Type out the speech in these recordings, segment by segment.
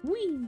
Whee!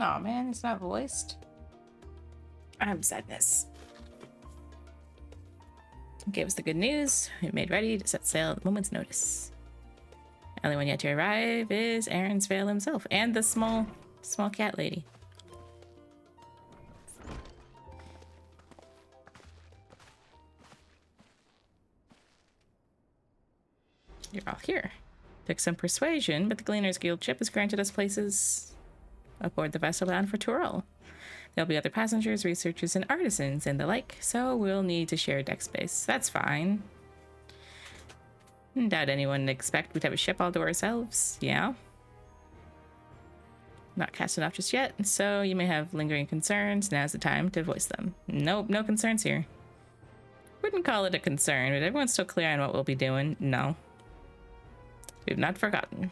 Oh man, it's not voiced. I'm sadness. Gave us the good news. We made ready to set sail at a moment's notice. The only one yet to arrive is Aaron's Vale himself and the small cat lady. You're all here. Took some persuasion, but the Gleaners Guild ship has granted us places aboard the vessel bound for Tyrol. There'll be other passengers, researchers, and artisans and the like, so we'll need to share deck space. That's fine. Doubt anyone would expect we'd have a ship all to ourselves. Yeah. Not casting off just yet, so you may have lingering concerns. Now's the time to voice them. Nope, no concerns here. Wouldn't call it a concern, but everyone's still clear on what we'll be doing. No. We've not forgotten.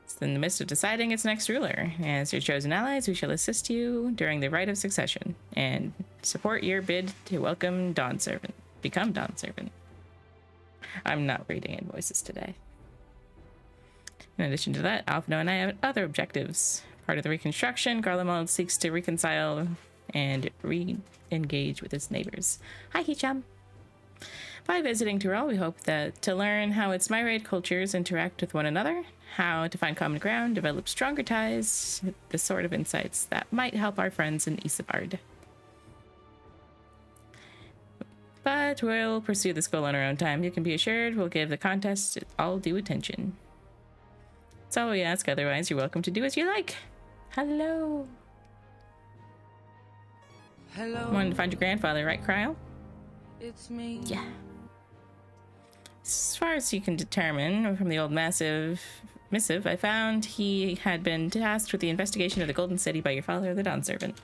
It's in the midst of deciding its next ruler. As your chosen allies, we shall assist you during the rite of succession and support your bid to welcome become Dawn Servant. I'm not reading invoices today. In addition to that, Alphino and I have other objectives. Part of the reconstruction, Garlemald seeks to reconcile and re-engage with its neighbors. Hi, Hicham. By visiting Tyrol, we hope that to learn how its myriad cultures interact with one another, how to find common ground, develop stronger ties, the sort of insights that might help our friends in Isambard. But we'll pursue this goal on our own time. You can be assured we'll give the contest all due attention. That's all we ask, otherwise you're welcome to do as you like. Hello. Hello. Wanted to find your grandfather, right, Cryo? It's me. Yeah. As far as you can determine from the old missive, I found he had been tasked with the investigation of the Golden City by your father, the Dawn Servant.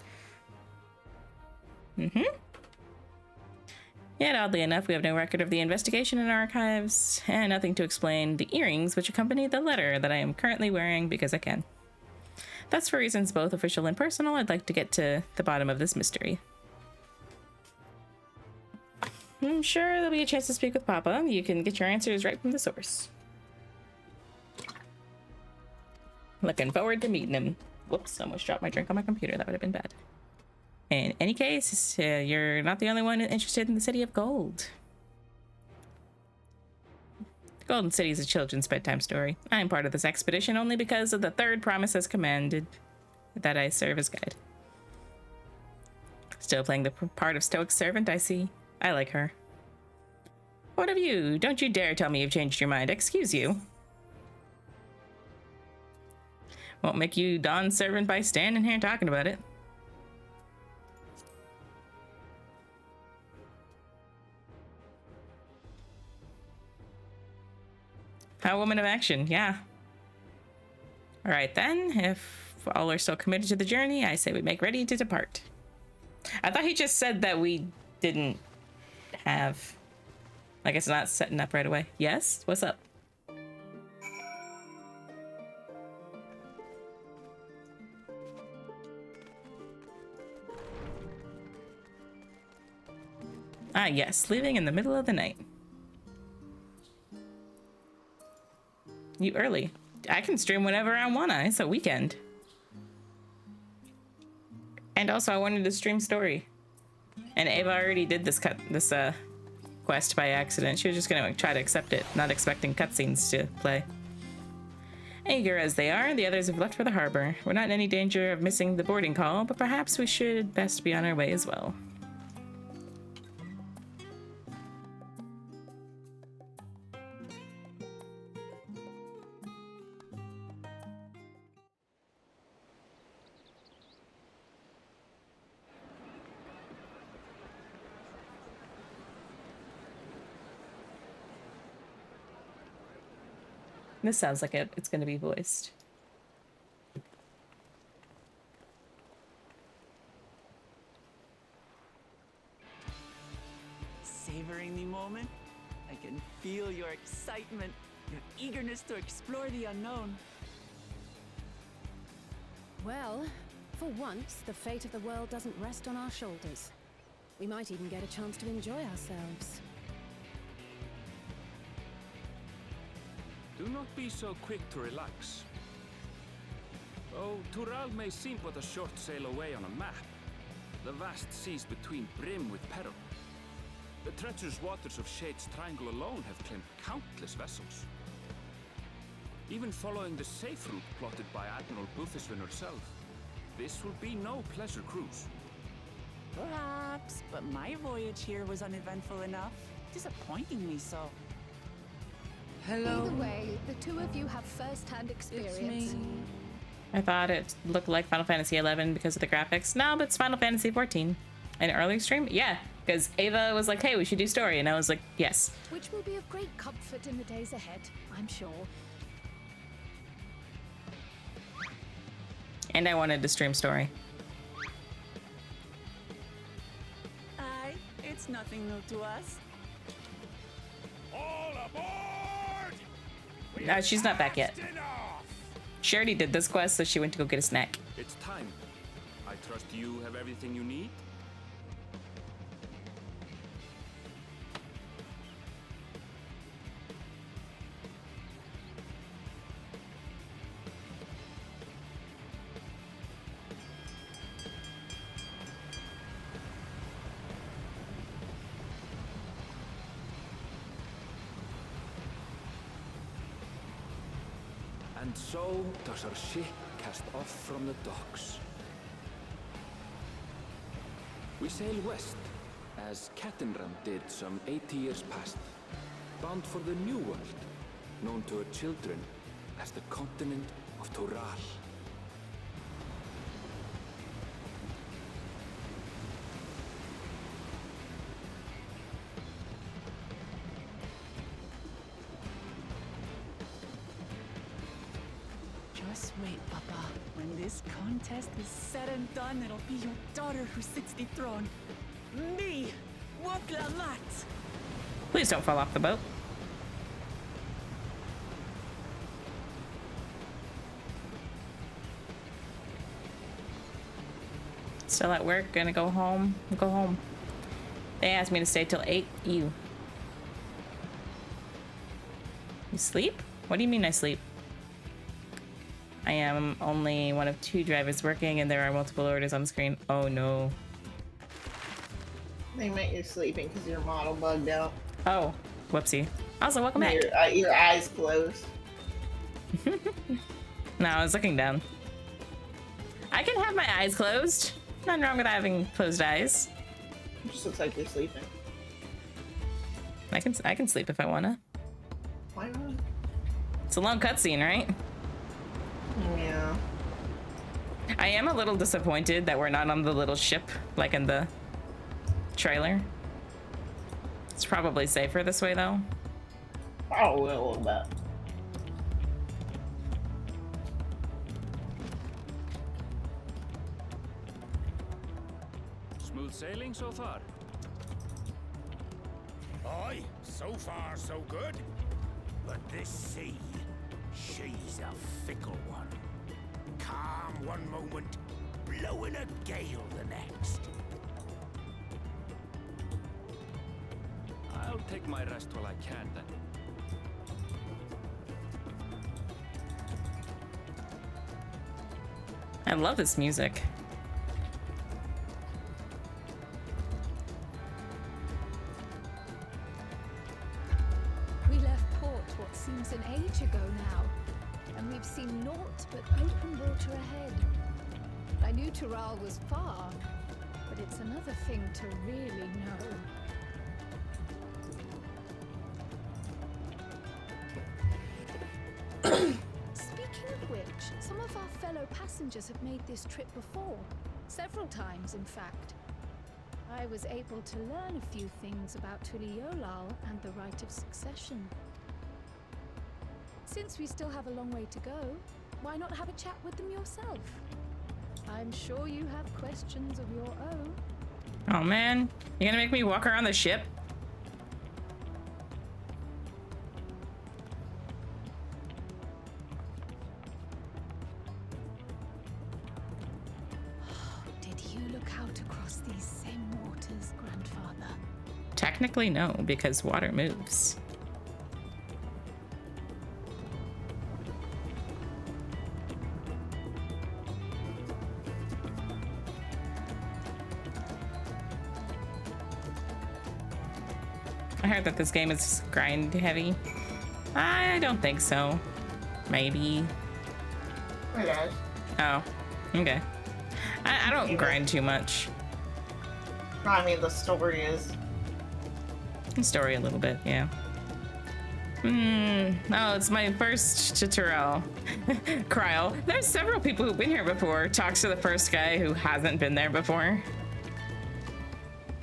Yet, oddly enough, we have no record of the investigation in our archives, and nothing to explain the earrings which accompany the letter that I am currently wearing because I can. Thus, for reasons both official and personal, I'd like to get to the bottom of this mystery. I'm sure there'll be a chance to speak with Papa. You can get your answers right from the source. Looking forward to meeting him. Whoops, almost dropped my drink on my computer. That would have been bad. In any case, you're not the only one interested in the City of Gold. The Golden City is a children's bedtime story. I'm part of this expedition only because of the third promise as commanded that I serve as guide. Still playing the part of Stoic Servant, I see. I like her. What of you? Don't you dare tell me you've changed your mind. Excuse you. Won't make you Dawn Servant by standing here talking about it. A woman of action, yeah. All right then, if all are still committed to the journey, I say we make ready to depart. I thought he just said that we didn't have, like, it's not setting up right away. Yes? What's up? Ah, yes, leaving in the middle of the night. You early. I can stream whenever I wanna. It's a weekend. And also, I wanted to stream story. And Ava already did this quest by accident. She was just gonna try to accept it, not expecting cutscenes to play. Eager as they are, the others have left for the harbor. We're not in any danger of missing the boarding call, but perhaps we should best be on our way as well. This sounds like it's going to be voiced. Savoring the moment? I can feel your excitement, your eagerness to explore the unknown. Well, for once, the fate of the world doesn't rest on our shoulders. We might even get a chance to enjoy ourselves. Do not be so quick to relax. Oh, Tural may seem but a short sail away on a map. The vast seas between brim with peril. The treacherous waters of Shade's Triangle alone have claimed countless vessels. Even following the safe route plotted by Admiral Bufisvin herself, this will be no pleasure cruise. Perhaps, but my voyage here was uneventful enough. Disappointingly so. Hello. Either way, the two of you have first-hand It's experience. me. I thought it looked like Final Fantasy XI because of the graphics. No, but it's Final Fantasy XIV. An early stream? Yeah, because Ava was like, hey, we should do story. And I was like, yes. Which will be of great comfort in the days ahead, I'm sure. And I wanted to stream story. Aye, it's nothing new to us. All aboard! No, she's not back yet. She already did this quest, so she went to go get a snack. It's time. I trust you have everything you need? And so does our ship cast off from the docks. We sail west, as Kattenram did some 80 years past, bound for the New World, known to her children as the continent of Toral. Just wait, Papa. When this contest is said and done, it'll be your daughter who sits the throne. Me, Woklamat. Please don't fall off the boat. Still at work, gonna go home. Go home. They asked me to stay till 8. You sleep? What do you mean I sleep? I am only one of 2 drivers working and there are multiple orders on the screen. Oh no. They meant you're sleeping because your model bugged out. Oh, whoopsie. Also, welcome back. Your eyes closed. No, I was looking down. I can have my eyes closed. Nothing wrong with having closed eyes. It just looks like you're sleeping. I can sleep if I wanna. Why not? It's a long cutscene, right? Yeah. I am a little disappointed that we're not on the little ship like in the trailer. It's probably safer this way though. Probably a little bit. Smooth sailing so far? Aye, so far so good. But this sea, she's a fickle one. Calm one moment, blowing a gale the next. I'll take my rest while I can then. I love this music. We left port what seems an age ago now. and we've seen naught but open water ahead. I knew Tural was far, but it's another thing to really know. Speaking of which, some of our fellow passengers have made this trip before. Several times, in fact. I was able to learn a few things about Tuliolal and the right of succession. Since we still have a long way to go, why not have a chat with them yourself? I'm sure you have questions of your own. Oh man, you're gonna make me walk around the ship? Did you look out across these same waters, Grandfather? Technically no, because water moves. I heard that this game is grind heavy. I don't think so. Maybe. It is. Oh, okay. I don't grind too much. I mean, the story is. Story a little bit, yeah. Oh, it's my first tutorial. Cryle. There's several people who've been here before. Talks to the first guy who hasn't been there before.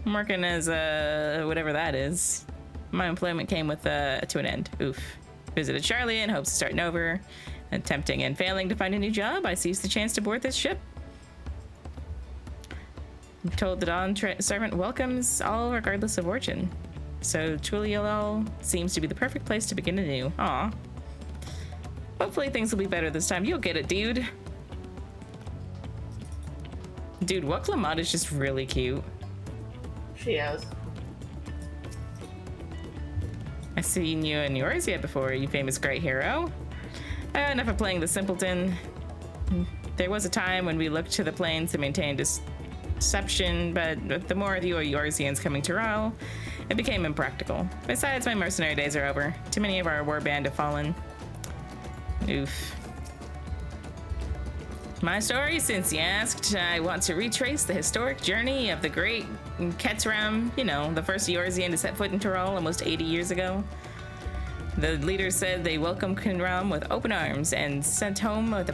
I'm working as whatever that is. My employment came with to an end. Oof. Visited Charlie in hopes of starting over. Attempting and failing to find a new job, I seized the chance to board this ship. I'm told the Dawn servant welcomes all regardless of origin. So Tuliolal seems to be the perfect place to begin anew. Aw. Hopefully things will be better this time. You'll get it, dude. Dude, Wuklamat is just really cute. She is. I've seen you in yours yet before, you famous great hero. Enough of playing the simpleton. There was a time when we looked to the plains to maintain deception, but the more of you Eorzeans coming to Rao, it became impractical. Besides, my mercenary days are over. Too many of our warband have fallen. Oof. My story, since you asked, I want to retrace the historic journey of the great Ketram, you know, the first Eorzean to set foot in Tural almost 80 years ago. The leaders said they welcomed Kinram with open arms and sent home with a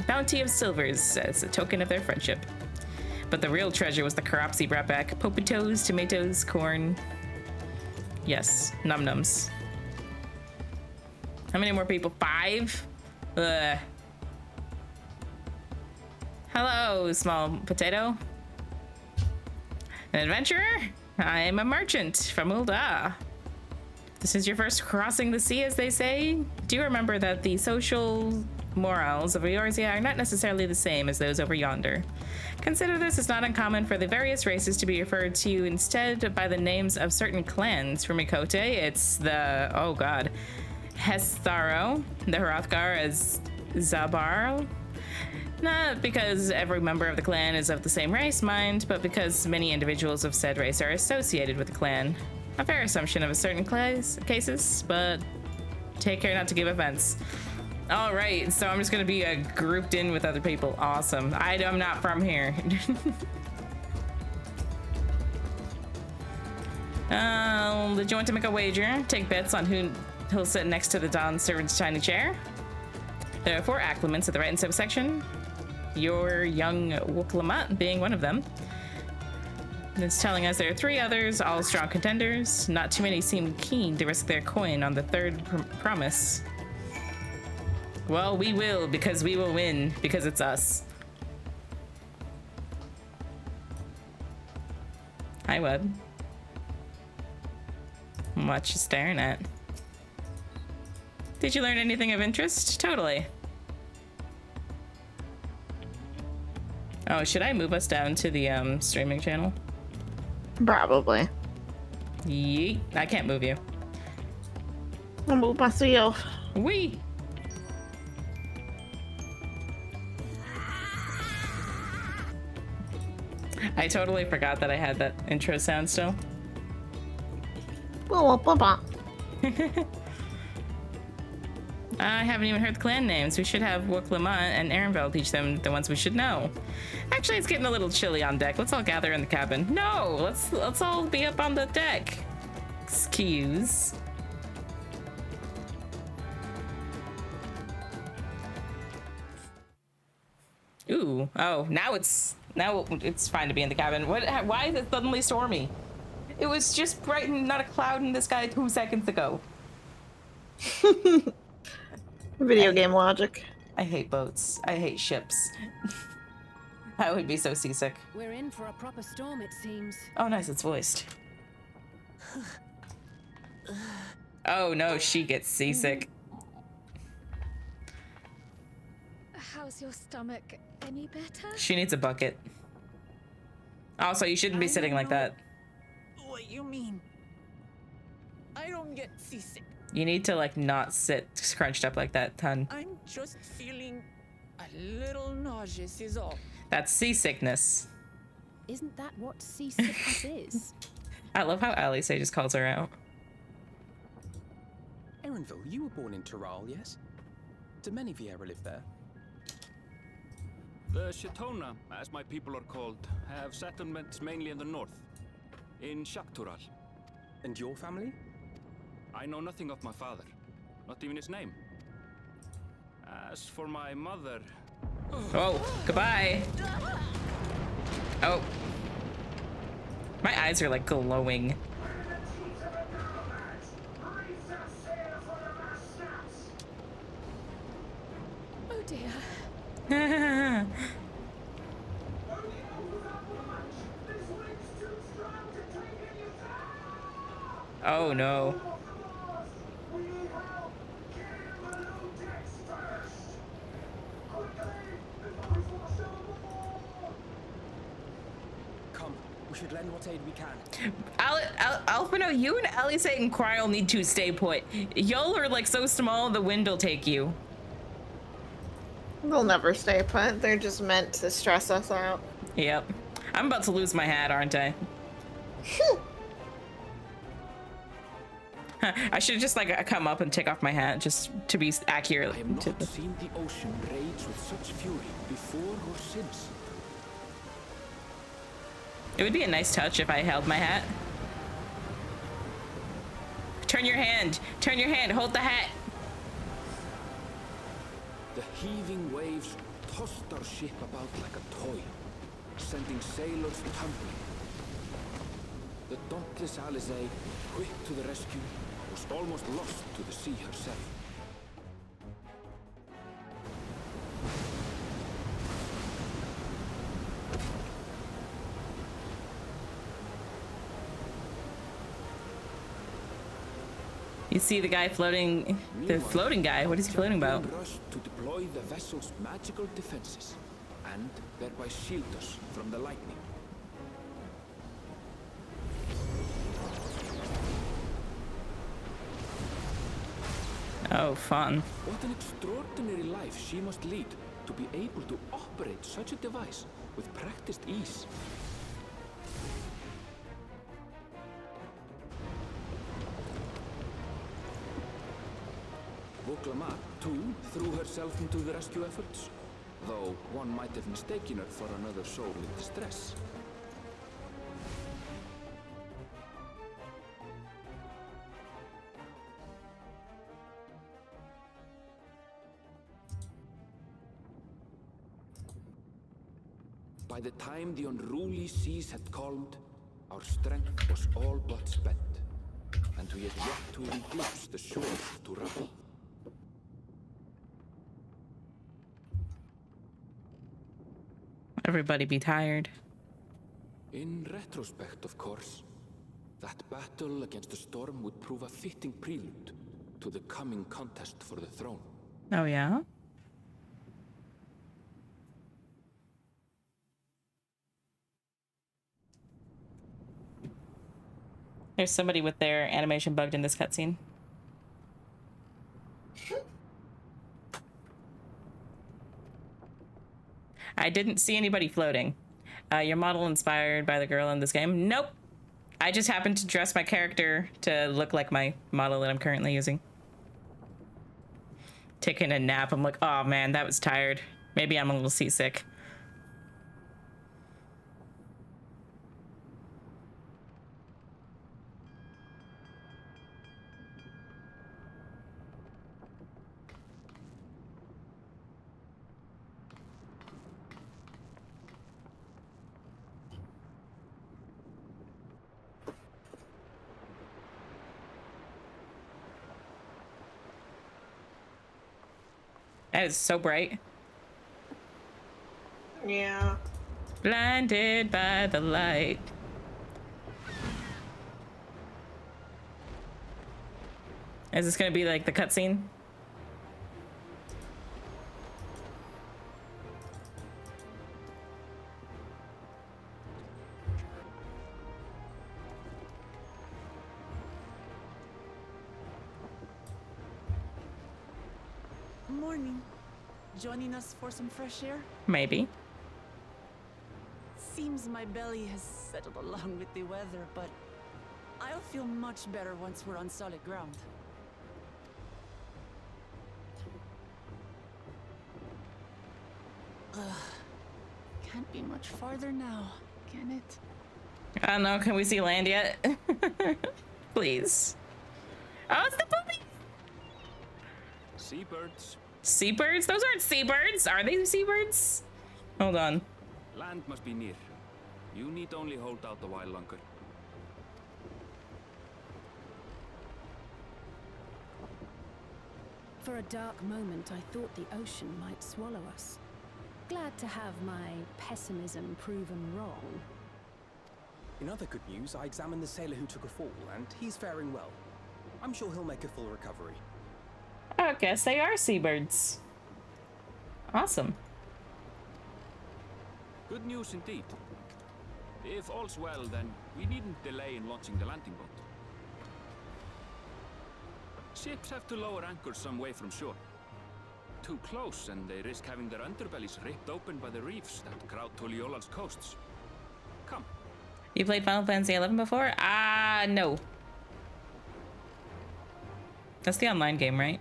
bounty of silvers as a token of their friendship. But the real treasure was the crops he brought back. Popitos, tomatoes, corn. Yes, num-nums. How many more people? 5? Ugh. Hello, small potato. An adventurer? I am a merchant from Ulda. This is your first crossing the sea, as they say. Do you remember that the social morals of Eorzea are not necessarily the same as those over yonder? Consider this as not uncommon for the various races to be referred to instead by the names of certain clans. For Mikote, it's the, oh god, Hestharo, the Hrothgar as Zabarl. Not because every member of the clan is of the same race, mind, but because many individuals of said race are associated with the clan. A fair assumption of a certain cases, but take care not to give offense. All right, so I'm just gonna be grouped in with other people. Awesome. I'm not from here. Did you want to make a wager? Take bets on who'll sit next to the Dawn servant's tiny chair. There are 4 acclimants at the right and subsection. Your young Wuklamat being one of them. It's telling us there are 3 others, all strong contenders. Not too many seem keen to risk their coin on the third promise. Well, we will, because we will win, because it's us. Hi, Web. What you staring at? Did you learn anything of interest? Totally. Oh, should I move us down to the streaming channel? Probably. Yeet. I can't move you. I'll move myself. Wee. I totally forgot that I had that intro sound still. I haven't even heard the clan names. We should have Wook Lamont and Ehrenfeld teach them the ones we should know. Actually, it's getting a little chilly on deck. Let's all gather in the cabin. No, let's all be up on the deck. Excuse. Ooh, oh, now it's fine to be in the cabin. Why is it suddenly stormy? It was just bright and not a cloud in the sky 2 seconds ago. Video game logic. I hate boats. I hate ships. I would be so seasick. We're in for a proper storm, it seems. Oh, nice, it's voiced. Oh no, she gets seasick. How's your stomach? Any better? She needs a bucket. Also, you shouldn't be sitting like that. What you mean? I don't get seasick. You need to, like, not sit scrunched up like that, hun. I'm just feeling a little nauseous is all. That's seasickness. Isn't that what seasickness is? I love how Alice just calls her out. Ehrenville, you were born in Tyrol, yes? Do many Vieira live there? The Shetona, as my people are called, have settlements mainly in the north, in Shaktural. And your family? I know nothing of my father, not even his name. As for my mother... Oh, goodbye. Oh. My eyes are like glowing. Oh dear. Oh no. Come, we should lend what aid we can. Alphino, you and Alice and Kryl need to stay put. Y'all are like so small, the wind will take you. They'll never stay put. They're just meant to stress us out. Yep. I'm about to lose my hat, aren't I? I should just like come up and take off my hat just to be accurate. I have not seen the ocean rage with such fury before or since. It would be a nice touch if I held my hat. Turn your hand. Turn your hand. Hold the hat. The heaving waves tossed our ship about like a toy, sending sailors tumbling. The dauntless Alizé, quick to the rescue, was almost lost to the sea herself. You see the guy floating, the floating guy. What is he floating about? Rushed to deploy the vessel's magical defenses, and thereby shield us from the lightning. Oh, fun. What an extraordinary life she must lead to be able to operate such a device with practiced ease. Voklama, too, threw herself into the rescue efforts, though one might have mistaken her for another soul in distress. By the time the unruly seas had calmed, our strength was all but spent, and we had yet to eclipse the shores of Tyrol. Everybody be tired. In retrospect, of course, that battle against the storm would prove a fitting prelude to the coming contest for the throne. Oh, yeah? There's somebody with their animation bugged in this cutscene. I didn't see anybody floating. Your model inspired by the girl in this game? Nope. I just happened to dress my character to look like my model that I'm currently using. taking a nap. I'm like, oh man, that was tired. Maybe I'm a little seasick. That is so bright. Yeah. Blinded by the light. Is this gonna be like the cutscene? Morning. Joining us for some fresh air? Maybe. Seems my belly has settled along with the weather, but I'll feel much better once we're on solid ground. Ugh. Can't be much farther now, can it? I don't know. Can we see land yet? Please. Oh, it's the boobies! Seabirds. Seabirds? Those aren't seabirds. Are they seabirds? Hold on. Land must be near. You need only hold out a while longer. For a dark moment, I thought the ocean might swallow us. Glad to have my pessimism proven wrong. In other good news, I examined the sailor who took a fall, and he's faring well. I'm sure he'll make a full recovery. I guess they are seabirds. Awesome. Good news indeed. If all's well, then we needn't delay in launching the landing boat. Ships have to lower anchors some way from shore. Too close, and they risk having their underbellies ripped open by the reefs that crowd Tuliola's coasts. Come. You played Final Fantasy XI before? No. That's the online game, right?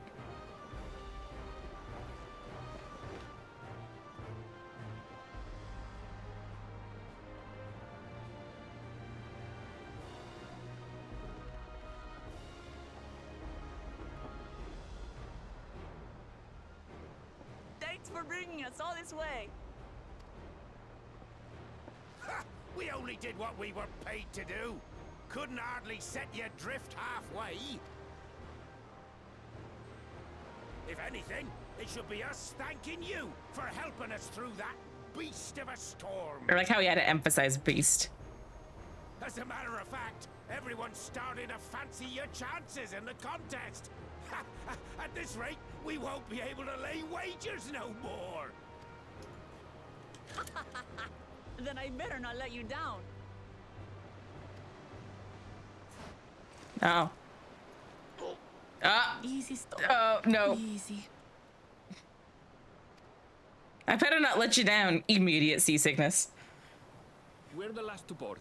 Thanks for bringing us all this way. Ha! We only did what we were paid to do. Couldn't hardly set you adrift halfway. If anything, it should be us thanking you for helping us through that beast of a storm. Or like how he had to emphasize beast. As a matter of fact, everyone's starting to fancy your chances in the contest. At this rate, we won't be able to lay wagers no more. Then I better not let you down. Oh. Easy stuff. Oh, no. Easy. I better not let you down. Immediate seasickness. We're the last to board.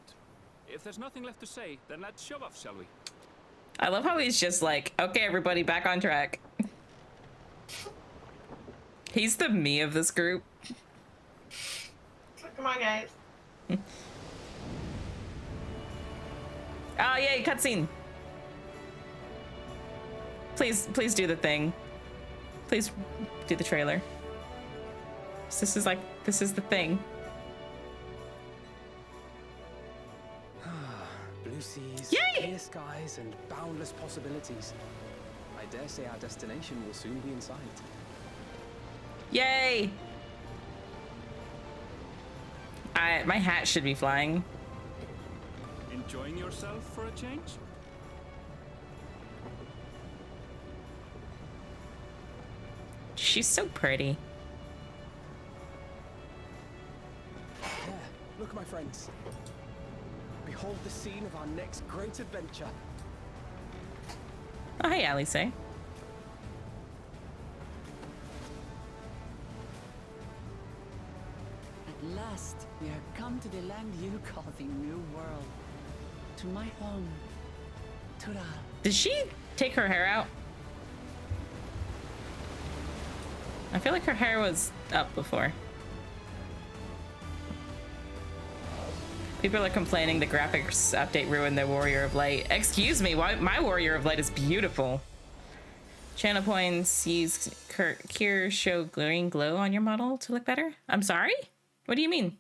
If there's nothing left to say, then let's shove off, shall we? I love how he's just like, okay, everybody, back on track. He's the me of this group. Come on, guys. Oh, yay, cutscene. Please do the thing. Please do the trailer. This is the thing. Blue seas, Yay! clear skies, and boundless possibilities. I dare say our destination will soon be in sight. Yay! My hat should be flying. Enjoying yourself for a change? She's so pretty. There, look, my friends. Behold the scene of our next great adventure. Oh, hey, Alice. At last, we are come to the land you call the New World. To my home, Tural. Did she take her hair out? I feel like her hair was up before. People are complaining the graphics update ruined their Warrior of Light. Excuse me, why my Warrior of Light is beautiful. Channel points, use cure show green glow on your model to look better. I'm sorry? What do you mean?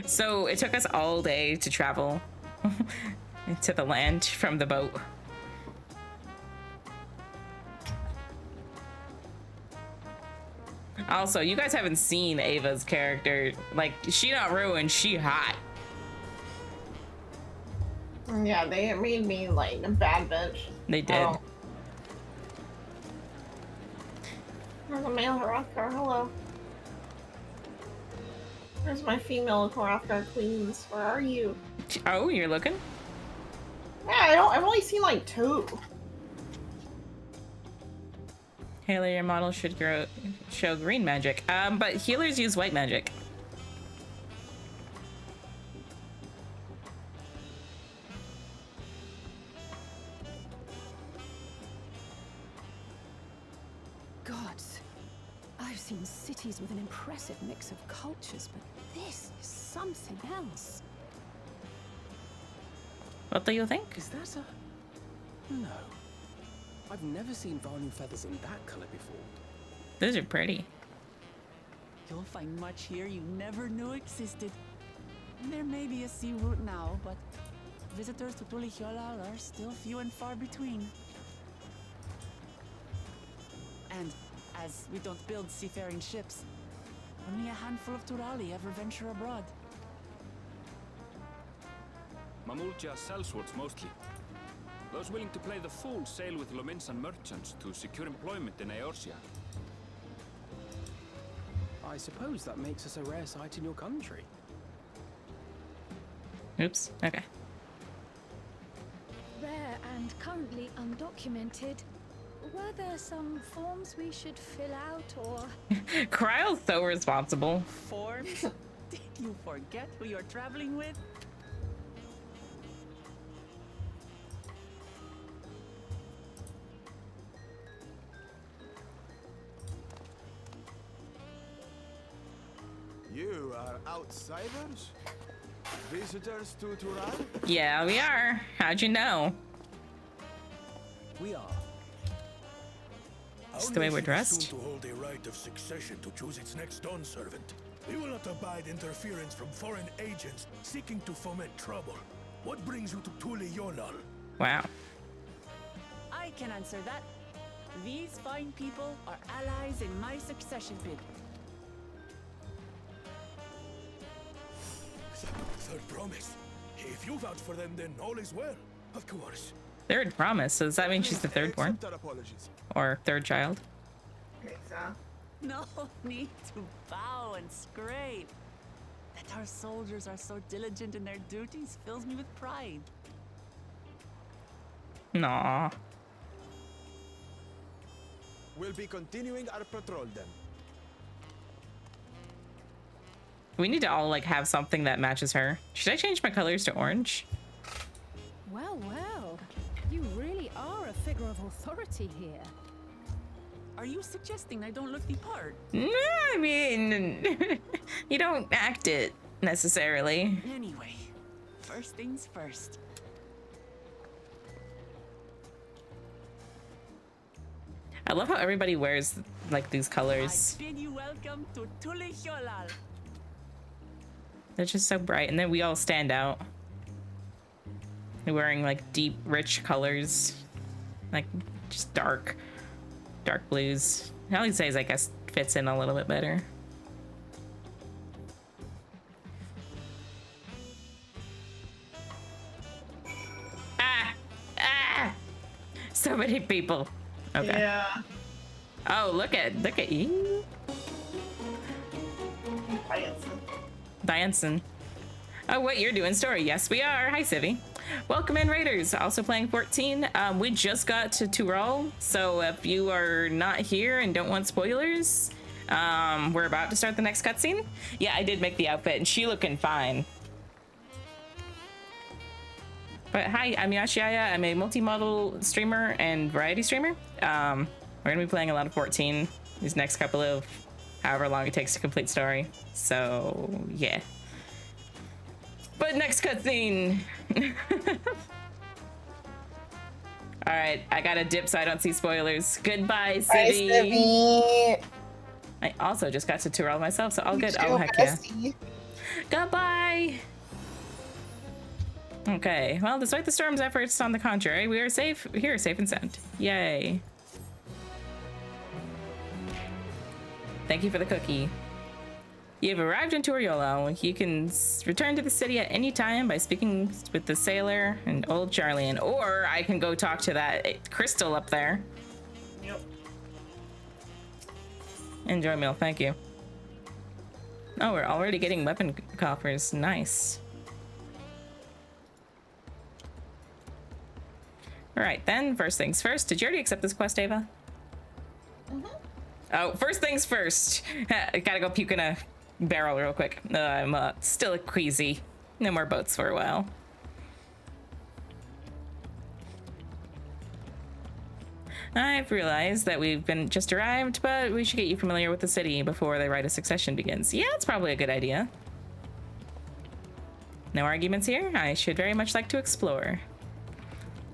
So it took us all day to travel to the land from the boat. Also, you guys haven't seen Ava's character. Like, she not ruined, she hot. Yeah, they made me like a bad bitch. They did. Oh. There's a male Hrothgar, hello. Where's my female Hrothgar queens? Where are you? Oh, you're looking? Yeah, I've only seen like 2. Haley, your model should show green magic. But healers use white magic. Gods, I've seen cities with an impressive mix of cultures, but this is something else. What do you think? Is that a... No. I've never seen Vanu feathers in that color before. Those are pretty. You'll find much here you never knew existed. There may be a sea route now, but visitors to Tulihyolal are still few and far between. And as we don't build seafaring ships, only a handful of Turali ever venture abroad. Mamulja sellswords mostly. Those willing to play the fool sail with Lominsan merchants to secure employment in Eorzea. I suppose that makes us a rare sight in your country. Oops, okay. Rare and currently undocumented. Were there some forms we should fill out or... Kryle's so responsible. Forms? Did you forget who you're traveling with? You are outsiders? Visitors to Tural? Yeah, we are. How'd you know? We are. Just the way we're dressed. Soon to hold a right of succession to choose its next dawn servant. We will not abide interference from foreign agents seeking to foment trouble. What brings you to Tulihyolal? Wow. I can answer that. These fine people are allies in my succession bid. Third promise. If you vouch for them, then all is well. Of course. Third promise. So does that mean she's the third born? Accept our apologies. Or third child? Okay, so. No need to bow and scrape. That our soldiers are so diligent in their duties fills me with pride. Nah. We'll be continuing our patrol then. We need to all like have something that matches her. Should I change my colors to orange? Well, well, you really are a figure of authority here. Are you suggesting I don't look the part? No, I mean, you don't act it necessarily. Anyway, first things first. I love how everybody wears like these colors. I bid you welcome to Tulihyolal. They're just so bright, and then we all stand out. They're wearing like deep, rich colors, like just dark blues. Alizé's, I guess, fits in a little bit better. Ah! So many people. Okay. Yeah. Oh, look at you. Dianson. Oh, what you're doing story. Yes, we are. Hi, Civi. Welcome in, Raiders. Also playing 14. We just got to Tural, so if you are not here and don't want spoilers, We're about to start the next cutscene. Yeah, I did make the outfit, and she looking fine. But hi, I'm Yashiaya. I'm a multi-model streamer and variety streamer. We're gonna be playing a lot of 14 these next couple of however long it takes to complete story. So yeah. But next cutscene. All right, I gotta dip so I don't see spoilers. Goodbye, Civvy. I also just got to Tyrell myself, so all good. Oh heck yeah. Goodbye. Okay, well, despite the storm's efforts, on the contrary, we are safe here, safe and sound. Yay. Thank you for the cookie. You have arrived in Turiolo. You can return to the city at any time by speaking with the sailor and old Charlian, or I can go talk to that crystal up there. Yep. Enjoy meal, thank you. Oh, we're already getting weapon coffers. Nice. All right, then, first things first. Did you already accept this quest, Ava? Oh, first things first. I gotta go puke in a barrel real quick. I'm still queasy. No more boats for a while. I've realized that we've just arrived, but we should get you familiar with the city before the rite of succession begins. Yeah, it's probably a good idea. No arguments here. I should very much like to explore.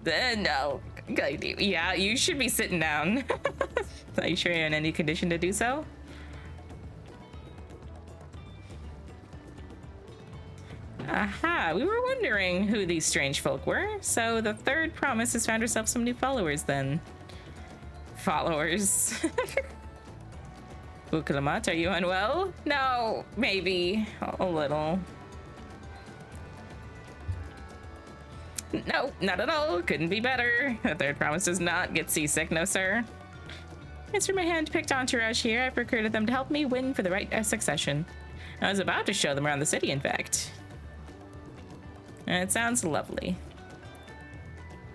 No. Yeah, you should be sitting down. Are you sure you're in any condition to do so? Aha, we were wondering who these strange folk were. So the third promise has found herself some new followers then. Followers. Ukulamat, are you unwell? No, maybe a little. No, not at all. Couldn't be better. The third promise does not get seasick, no sir. It's from my hand-picked entourage here. I've recruited them to help me win for the right succession. I was about to show them around the city, in fact. It sounds lovely.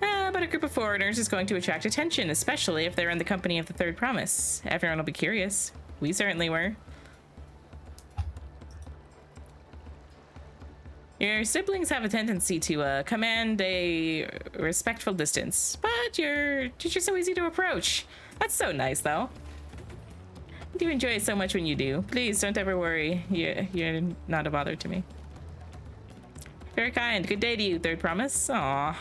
But a group of foreigners is going to attract attention, especially if they're in the company of the third promise. Everyone will be curious. We certainly were. Your siblings have a tendency to command a respectful distance, but you're so easy to approach. That's so nice, though. I do enjoy it so much when you do. Please don't ever worry. You're not a bother to me. Very kind. Good day to you, third promise. Aww.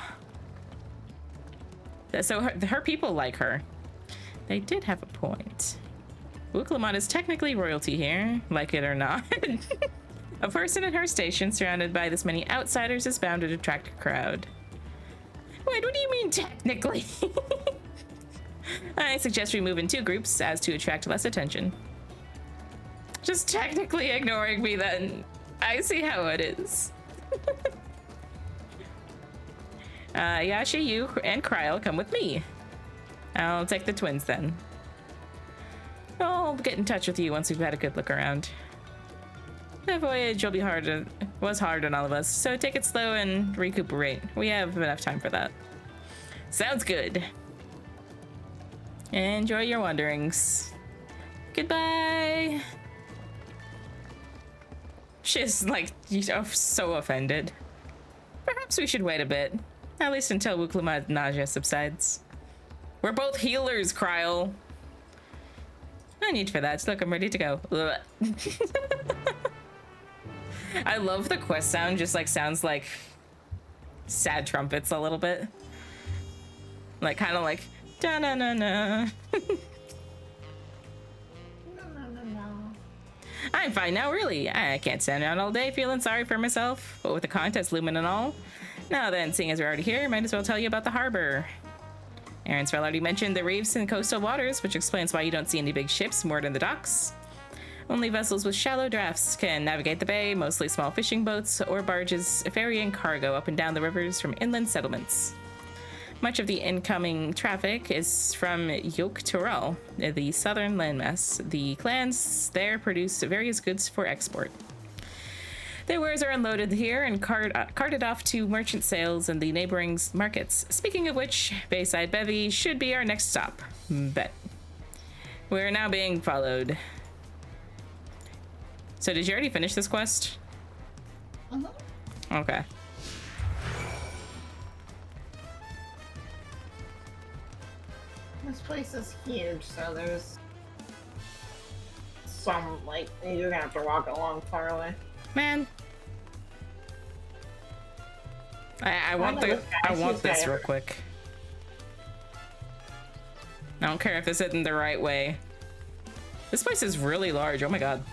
So her people like her. They did have a point. Uklamot is technically royalty here, like it or not. A person at her station surrounded by this many outsiders is bound to attract a crowd. Wait, what do you mean technically? I suggest we move in two groups as to attract less attention. Just technically ignoring me then. I see how it is. Yashi, you and Kryl come with me. I'll take the twins then. I'll get in touch with you once we've had a good look around. The voyage will be was hard on all of us, so take it slow and recuperate. We have enough time for that. Sounds good. Enjoy your wanderings. Goodbye. She's like so offended. Perhaps we should wait a bit, at least until Wuklama's nausea subsides. We're both healers, Kryl. No need for that. Look, I'm ready to go. I love the quest sound, just like sounds like sad trumpets a little bit. Like kind of like da na na na. I'm fine now, really. I can't stand around all day feeling sorry for myself, but with the contest looming and all. Now then, seeing as we're already here, might as well tell you about the harbor. Erinsfell already mentioned the reefs and coastal waters, which explains why you don't see any big ships moored in the docks. Only vessels with shallow drafts can navigate the bay, mostly small fishing boats or barges ferrying cargo up and down the rivers from inland settlements. Much of the incoming traffic is from Yok Tyrell, the southern landmass. The clans there produce various goods for export. Their wares are unloaded here and carted off to merchant sales in the neighboring markets. Speaking of which, Bayside Bevy should be our next stop. Bet. We're now being followed. So did you already finish this quest? Okay. This place is huge, so there's some, like, you're gonna have to walk a long far away. Man. I want this real quick. I don't care if this isn't the right way. This place is really large. Oh my god.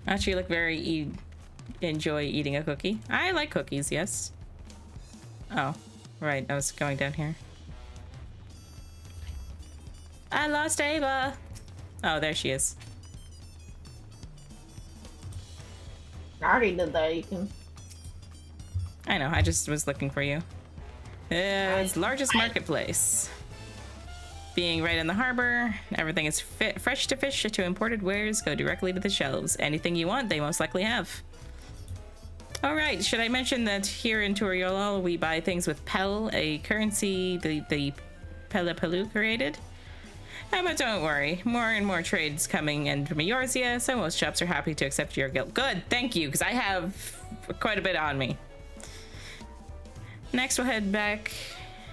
Actually, you look very enjoy eating a cookie. I like cookies, yes. Oh, right. I was going down here. I lost Ava. Oh, there she is. I already did that. You can. I know. I just was looking for you. It's largest marketplace. Being right in the harbor, everything is fresh to fish to imported wares go directly to the shelves. Anything you want, they most likely have. All right, should I mention that here in Turiolol, we buy things with Pel, a currency the Pelapelu created? But don't worry, more and more trades coming in from Eorzea, so most shops are happy to accept your guild. Good, thank you, because I have quite a bit on me. Next, we'll head back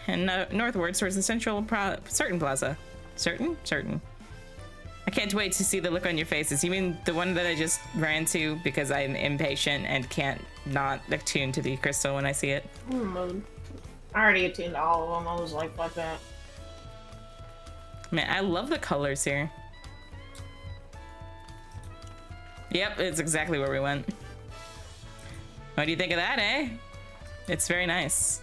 and northwards towards the central Certain Plaza. Certain? Certain. I can't wait to see the look on your faces. You mean the one that I just ran to because I'm impatient and can't not attune to the crystal when I see it? I already attuned to all of them. I was like, fuck that. Man, I love the colors here. Yep, it's exactly where we went. What do you think of that, eh? It's very nice.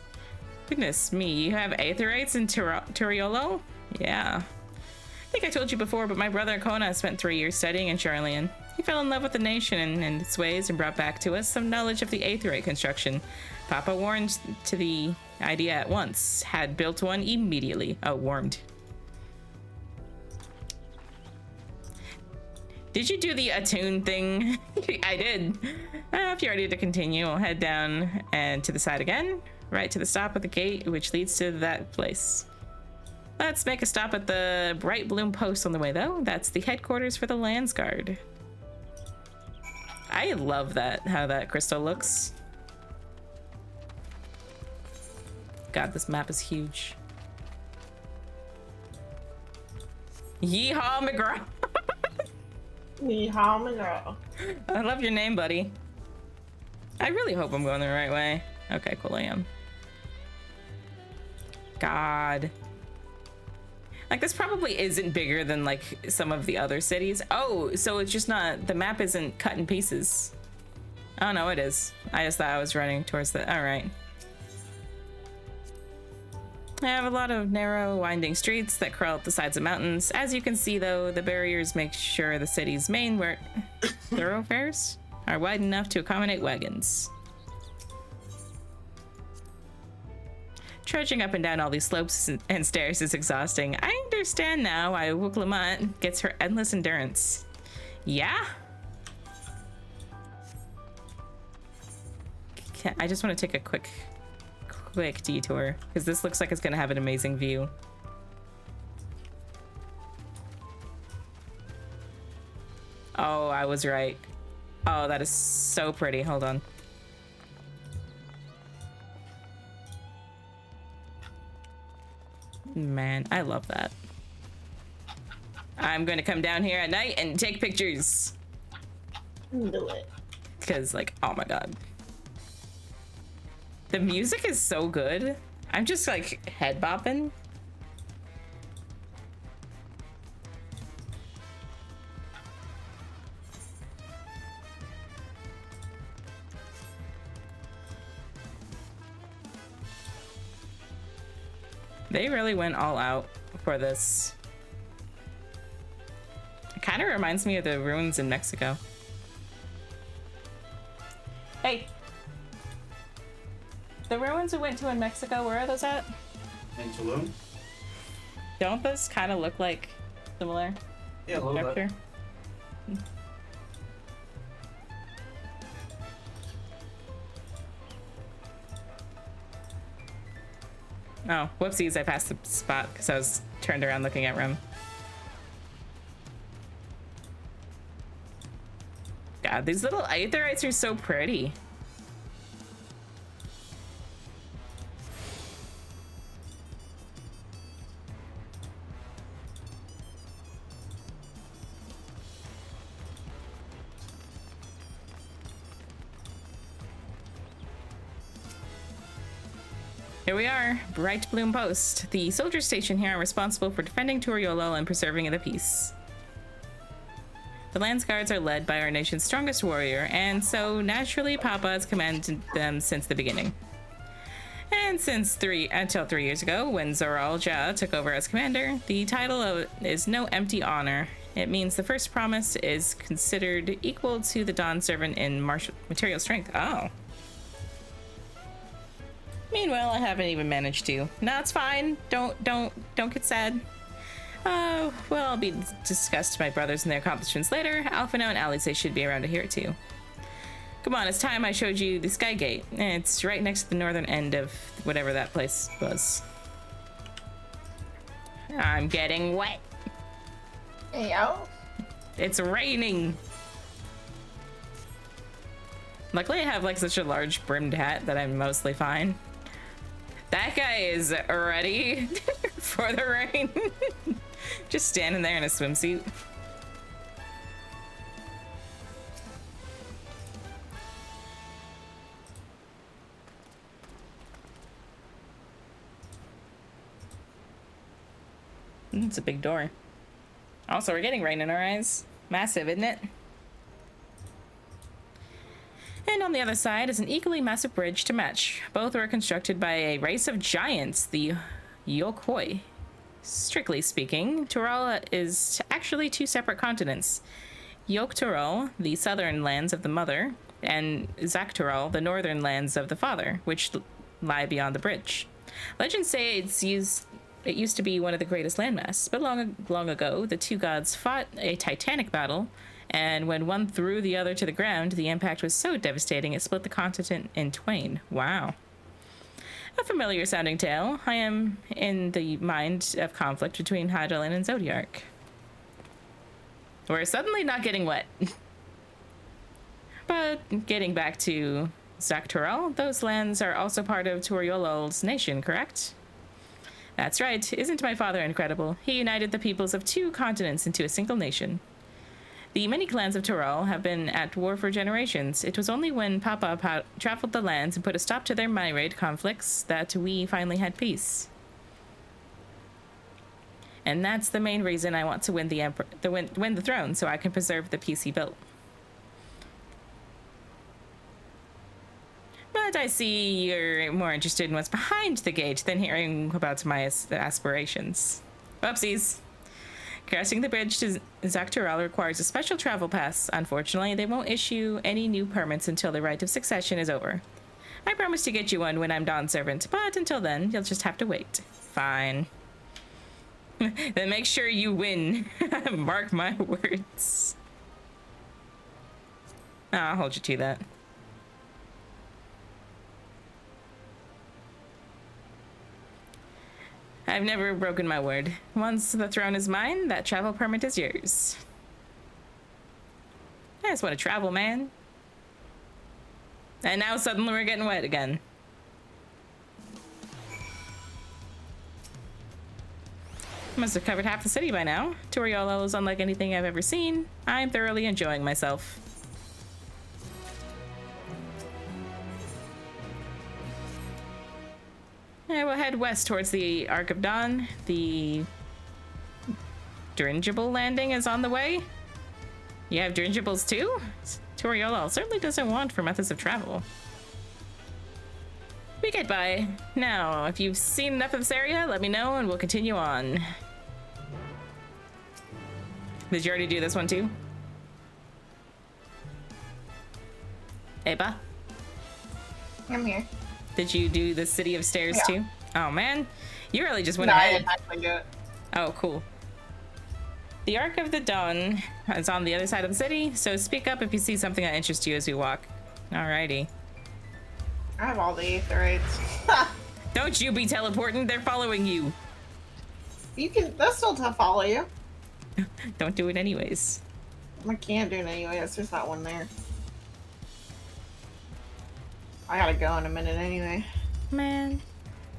Goodness me, you have aetherites in Turiolo? Yeah. I think I told you before, but my brother Kona spent 3 years studying in Charlian. He fell in love with the nation and its ways and brought back to us some knowledge of the aetherite construction. Papa warmed to the idea at once. Had built one immediately. Oh, warmed. Did you do the attune thing? I did. If you're ready to continue, we'll head down and to the side again. Right to the stop at the gate, which leads to that place. Let's make a stop at the Bright Bloom Post on the way, though. That's the headquarters for the Landsguard. I love that, how that crystal looks. God, this map is huge. Yeehaw, McGraw. Yeehaw, McGraw. I love your name, buddy. I really hope I'm going the right way. Okay, cool, I am. God. Like, this probably isn't bigger than, like, some of the other cities. Oh, so it's just not, the map isn't cut in pieces. Oh, no, it is. I just thought I was running towards the, all right. I have a lot of narrow, winding streets that crawl up the sides of mountains. As you can see, though, the barriers make sure the city's main thoroughfares are wide enough to accommodate wagons. Trudging up and down all these slopes and stairs is exhausting. I understand now why Wuklamant gets her endless endurance. Yeah? I just want to take a quick detour, because this looks like it's going to have an amazing view. Oh, I was right. Oh, that is so pretty. Hold on. Man, I love that. I'm going to come down here at night and take pictures. Do it. Because, like, oh my god. The music is so good. I'm just, like, head bopping. They really went all out for this. It kind of reminds me of the ruins in Mexico. Hey! The ruins we went to in Mexico, where are those at? In Tulum? Don't those kind of look like Similar. Yeah, a little Vector. bit. Oh, whoopsies, I passed the spot because I was turned around looking at Rim. God, these little aetherites are so pretty. Here we are, Bright Bloom Post. The soldier station here are responsible for defending Turiolo and preserving the peace. The Lance Guards are led by our nation's strongest warrior, and so naturally Papa has commanded them since the beginning. And until 3 years ago, when Zoral Ja took over as commander, the title is no empty honor. It means the first promise is considered equal to the Dawn Servant in material strength. Oh. Meanwhile, I haven't even managed to. No, it's fine. Don't get sad. Well, I'll be discussed my brothers and their accomplishments later. Alphino and Alice should be around to hear it too. Come on, it's time I showed you the Sky Gate. It's right next to the northern end of whatever that place was. I'm getting wet. Yeah. It's raining. Luckily, I have like such a large brimmed hat that I'm mostly fine. That guy is ready for the rain. Just standing there in a swimsuit. It's a big door. Also, we're getting rain in our eyes. Massive, isn't it? And on the other side is an equally massive bridge to match. Both were constructed by a race of giants, the Yokhoi. Strictly speaking, Tural is actually two separate continents. Yok-Tural, the southern lands of the mother, and Zak-Tural, the northern lands of the father, which lie beyond the bridge. Legends say it used to be one of the greatest landmasses, but long ago, the two gods fought a titanic battle, and when one threw the other to the ground, the impact was so devastating it split the continent in twain. Wow. A familiar sounding tale. I am in the mind of conflict between Hydaelyn and Zodiark. We're suddenly not getting wet. But getting back to Zak-Tural, those lands are also part of Turiolol's nation, correct? That's right. Isn't my father incredible? He united the peoples of two continents into a single nation. The many clans of Tural have been at war for generations. It was only when Papa traveled the lands and put a stop to their myriad conflicts that we finally had peace. And that's the main reason I want to win the throne, so I can preserve the peace he built. But I see you're more interested in what's behind the gate than hearing about my aspirations. Whoopsies. Crossing the bridge to Zak-Tural requires a special travel pass. Unfortunately, they won't issue any new permits until the rite of succession is over. I promise to get you one when I'm Dawn Servant, but until then, you'll just have to wait. Fine. Then make sure you win. Mark my words. I'll hold you to that. I've never broken my word. Once the throne is mine, that travel permit is yours. I just want to travel, man. And now suddenly we're getting wet again. Must have covered half the city by now. Turiolo is unlike anything I've ever seen. I'm thoroughly enjoying myself. Yeah, we'll head west towards the Arc of Dawn. The dirigible landing is on the way. You have dirigibles too? Turiolo certainly doesn't want for methods of travel. We get by. Now, if you've seen enough of this area, let me know and we'll continue on. Did you already do this one too? Eba? I'm here. Did you do the City of Stairs too? Oh man, you really just went No, I ahead. didn't actually do it. Oh, cool. The Arc of the Dawn is on the other side of the city, so speak up if you see something that interests you as we walk. Alrighty. I have all the aetherites. Don't you be teleporting, they're following you. You can, that's still to follow you. Don't do it anyways. I can't do it anyway, there's just not one there. I gotta go in a minute anyway. Man.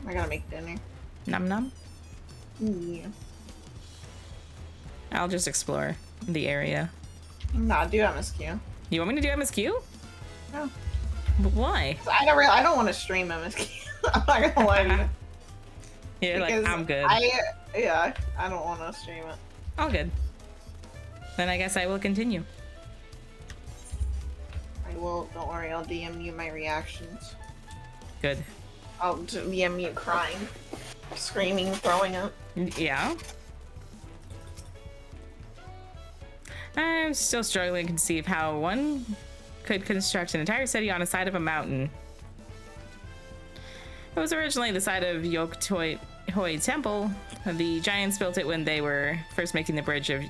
I gotta make dinner. Num num. Yeah. I'll just explore the area. Nah, do MSQ. You want me to do MSQ? No. But why? I don't want to stream MSQ. I'm not gonna lie to you. You're like, I'm good. I don't want to stream it. All good. Then I guess I will continue. I will. Don't worry. I'll DM you my reactions. Good. I'll DM you crying, screaming, throwing up. Yeah. I'm still struggling to conceive how one could construct an entire city on the side of a mountain. It was originally the site of Hoi Temple. The giants built it when they were first making the bridge of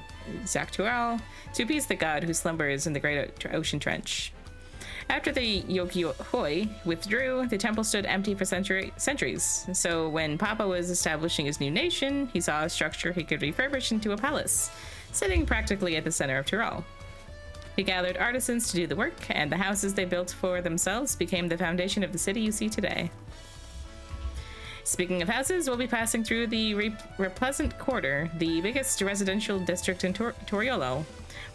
Zaktural to appease the god who slumbers in the great ocean trench. After the Hoi withdrew, the temple stood empty for centuries. So when Papa was establishing his new nation, he saw a structure he could refurbish into a palace, sitting practically at the center of Tyrol. He gathered artisans to do the work, and the houses they built for themselves became the foundation of the city you see today. Speaking of houses, we'll be passing through the Repleasant Quarter, the biggest residential district in Toriolo.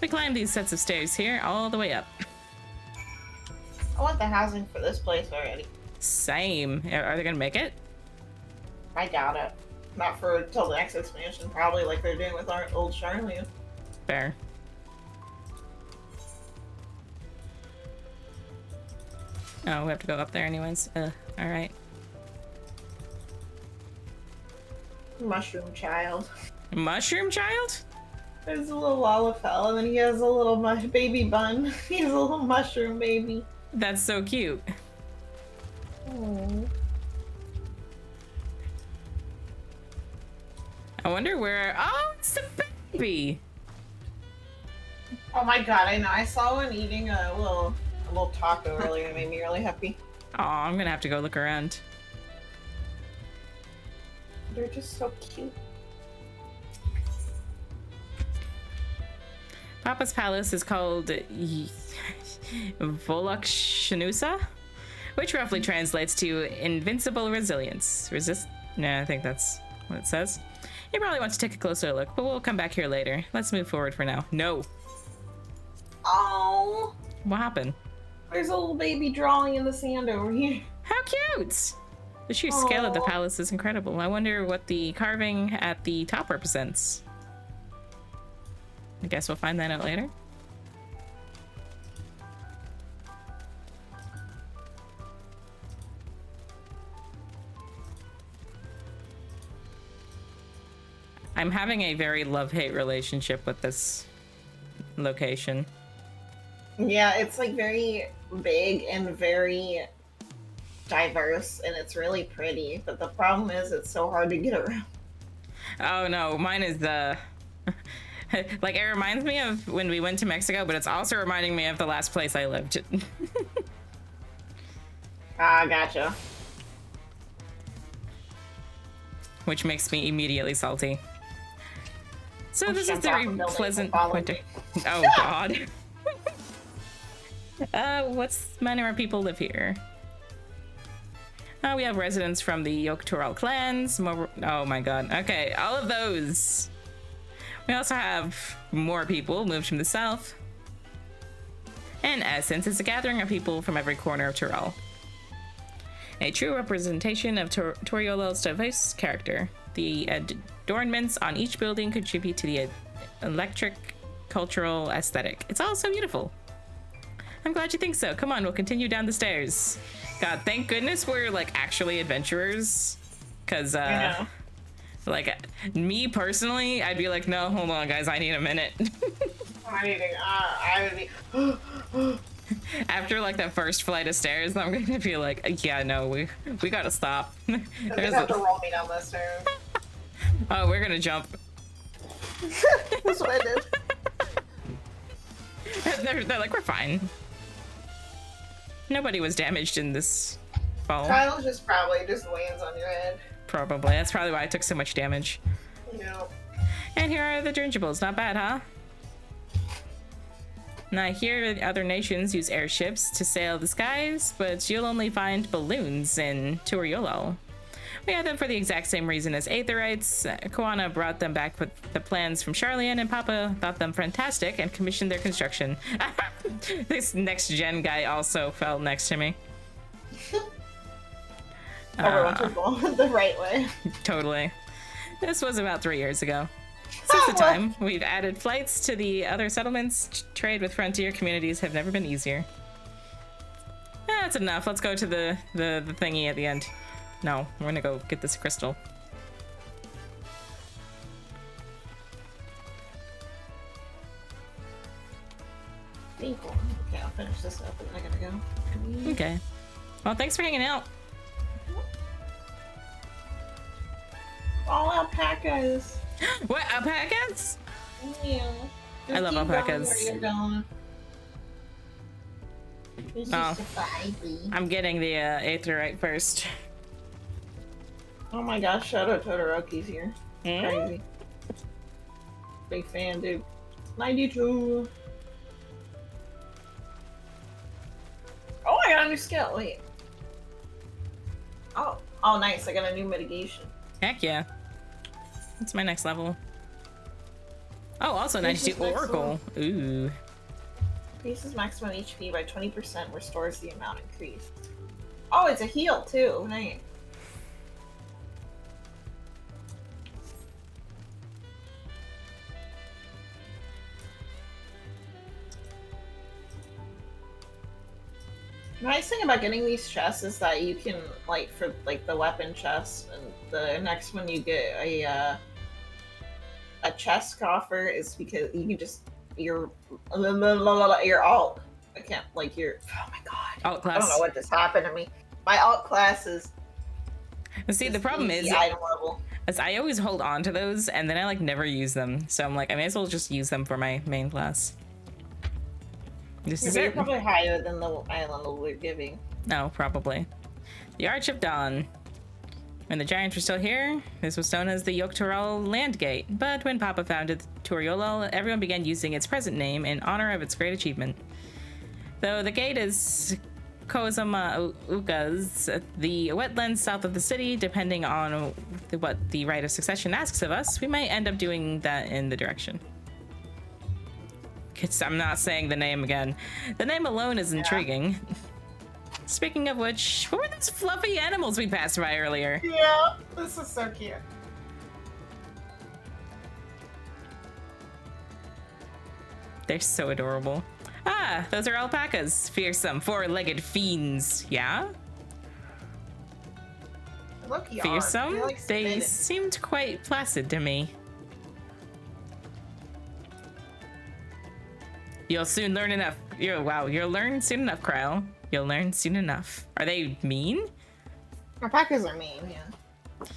We climbed these sets of stairs here all the way up. I want the housing for this place already. Same. Are they gonna make it? I doubt it. Not for until the next expansion, probably like they're doing with our old Charlie. Fair. Oh, we have to go up there anyways. Alright. Mushroom child. Mushroom child? There's a little Lalafell, and then he has a little baby bun. He's a little mushroom baby. That's so cute. Aww. I wonder where. Oh, it's the baby. Oh my god! I know. I saw one eating a little taco earlier. It made me really happy. Oh, I'm gonna have to go look around. They're just so cute. Papa's palace is called Volokshnusa, which roughly translates to invincible resilience. No, I think that's what it says. You probably want to take a closer look, but we'll come back here later. Let's move forward for now. No. Oh. What happened? There's a little baby drawing in the sand over here. How cute! The sheer scale of the palace is incredible. I wonder what the carving at the top represents. I guess we'll find that out later. I'm having a very love-hate relationship with this location. Yeah, it's like very big and very diverse, and it's really pretty, but the problem is it's so hard to get around. Oh no, mine is like, it reminds me of when we went to Mexico, but it's also reminding me of the last place I lived. Gotcha. Which makes me immediately salty. So this is the pleasant winter. Oh god. What manner of people live here? We have residents from the Yoktural clans. Oh my god. Okay, all of those. We also have more people moved from the south. In essence, it's a gathering of people from every corner of Tyrol. A true representation of Toriolo's diverse character. The adornments on each building contribute to the electric cultural aesthetic. It's all so beautiful. I'm glad you think so. Come on, we'll continue down the stairs. God, thank goodness we're like actually adventurers. Cause like me personally, I'd be like, no, hold on guys, I need a minute. I would be after like that first flight of stairs, I'm gonna be like, yeah, no, we gotta stop. They have to roll me down the stairs. Oh, we're gonna jump. That's what I did. They're like, we're fine. Nobody was damaged in this fall. Kyle just probably just lands on your head. Probably. That's probably why I took so much damage. No. And here are the dirigibles. Not bad, huh? Now here, other nations use airships to sail the skies, but you'll only find balloons in Turiolol. We had them for the exact same reason as Aetherites. Koana brought them back with the plans from Charlian, and Papa thought them fantastic and commissioned their construction. This next gen guy also fell next to me. Everyone's the right way. Totally. This was about 3 years ago. Since the time, we've added flights to the other settlements. Trade with frontier communities have never been easier. That's enough. Let's go to the thingy at the end. No, we're gonna go get this crystal. Okay, I'll finish this up and I gotta go. Okay. Well, thanks for hanging out. All alpacas. What, alpacas? Yeah. I love alpacas. It's Oh. just a 5e. I'm getting the Aetherite first. Oh my gosh, Shadow Todoroki's here. Crazy. Big fan, dude. 92. Oh, I got a new skill. Wait. Oh, nice. I got a new mitigation. Heck yeah. That's my next level. Oh, also 92 Oracle. Ooh. Increases maximum HP by 20%, restores the amount increased. Oh, it's a heal too. Nice. The nice thing about getting these chests is that you can, like, for like the weapon chest, and the next one you get a chest coffer is because you can just your alt. I can't like your oh my god. Alt class. I don't know what just happened to me. My alt class is. See, the problem is item level. as I always hold on to those and then I like never use them. So I'm like, I may as well just use them for my main class. This is You're it. probably higher than the island level we're giving. No, probably. The Arch of Dawn. When the giants were still here, this was known as the Yogg-Toroll Land Gate. But when Papa founded Turiolol, everyone began using its present name in honor of its great achievement. Though the gate is Kozama Uka's, the wetlands south of the city, depending on what the right of succession asks of us, we might end up doing that in the direction. I'm not saying the name again. The name alone is intriguing. Speaking of which, what were those fluffy animals we passed by earlier? Yeah, this is so cute. They're so adorable. Ah, those are alpacas. Fearsome, four-legged fiends. Yeah? Look, Fearsome? They seemed quite placid to me. You'll soon learn enough. You'll learn soon enough, Kryle. You'll learn soon enough. Are they mean? Alpacas are mean, yeah.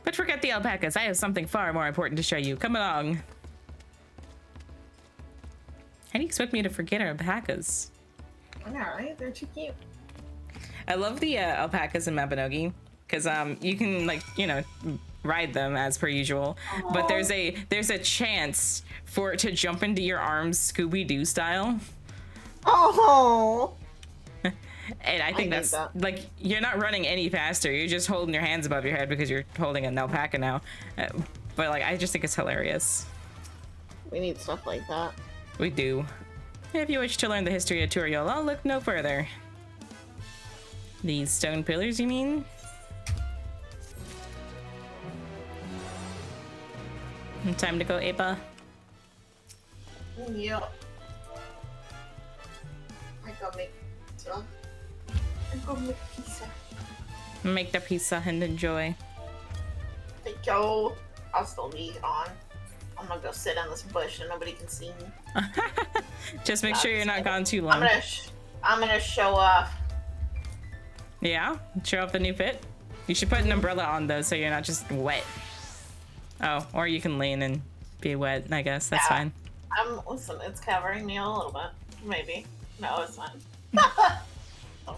But forget the alpacas. I have something far more important to show you. Come along. How do you expect me to forget alpacas? I know, right? They're too cute. I love the alpacas in Mabinogi because you can ride them as per usual. Aww. But there's a chance for it to jump into your arms Scooby-Doo style. Oh. And I think that's like you're not running any faster. You're just holding your hands above your head because you're holding an alpaca now. But like I just think it's hilarious. We need stuff like that. We do. If you wish to learn the history of Turiolol, look no further. These stone pillars, you mean? Time to go, Apa. Yep. I go make pizza. I go make pizza. Make the pizza and enjoy. Thank you. I'll still be on. I'm gonna go sit on this bush and nobody can see me. Just make sure you're not gone too long. I'm gonna show off. Yeah? Show off the new fit? You should put an umbrella on though so you're not just wet. Oh, or you can lean and be wet, I guess. That's fine. Listen, it's covering me a little bit. Maybe. No, it's fine.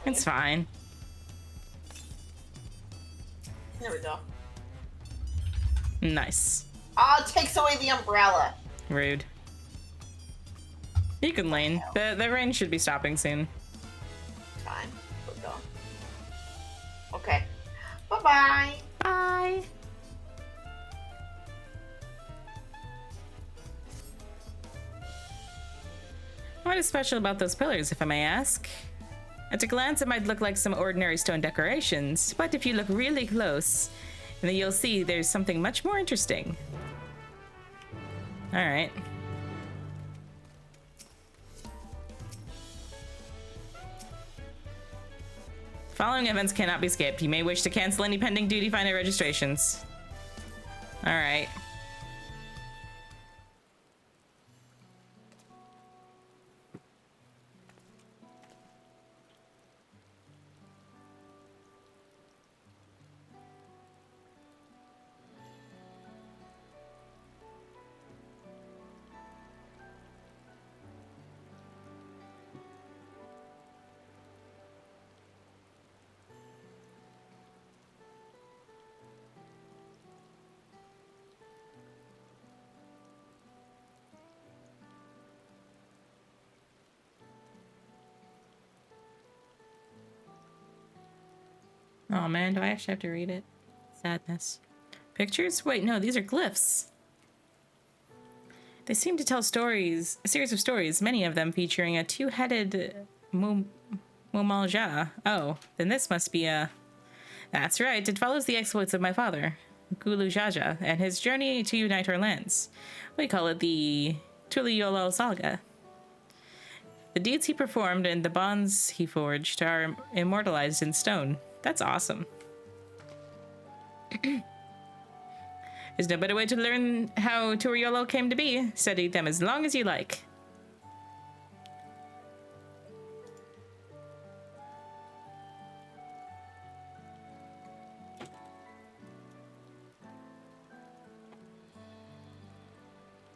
It's fine. There we go. Nice. Oh, it takes away the umbrella. Rude. You can lane. The rain should be stopping soon. Fine. We'll go. Okay. Bye-bye. Bye. What is special about those pillars, if I may ask? At a glance, it might look like some ordinary stone decorations, but if you look really close, then you'll see there's something much more interesting. All right. Following events cannot be skipped. You may wish to cancel any pending duty finder registrations. All right. Oh man, do I actually have to read it? Sadness. Pictures? Wait, no, these are glyphs. They seem to tell stories, a series of stories, many of them featuring a two-headed Mumalja. Oh, then this must be a... That's right, it follows the exploits of my father, Gulu Jaja, and his journey to unite our lands. We call it the Tuliyola Saga. The deeds he performed and the bonds he forged are immortalized in stone. That's awesome. There's no better way to learn how Turiolo came to be. Study them as long as you like.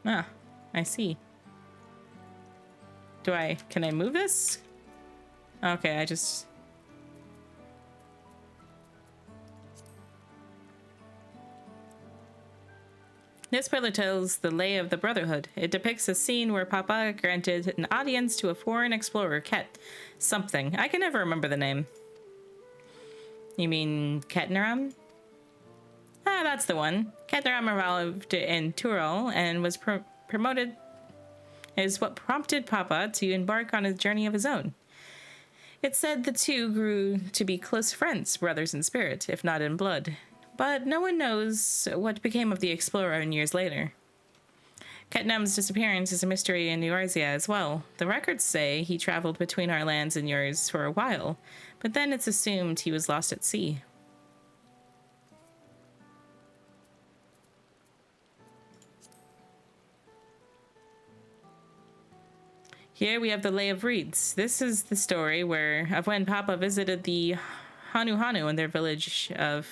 Ah, I see. Can I move this? Okay, I just... This pillar tells the lay of the Brotherhood. It depicts a scene where Papa granted an audience to a foreign explorer, Ket something. I can never remember the name. You mean Ketnaram? Ah, that's the one. Ketnaram arrived in Tural and was promoted, is what prompted Papa to embark on a journey of his own. It's said the two grew to be close friends, brothers in spirit, if not in blood. But no one knows what became of the explorer years later. Ketnam's disappearance is a mystery in Eurasia as well. The records say he traveled between our lands and yours for a while, but then it's assumed he was lost at sea. Here we have the Lay of Reeds. This is the story of when Papa visited the Hanu Hanu in their village of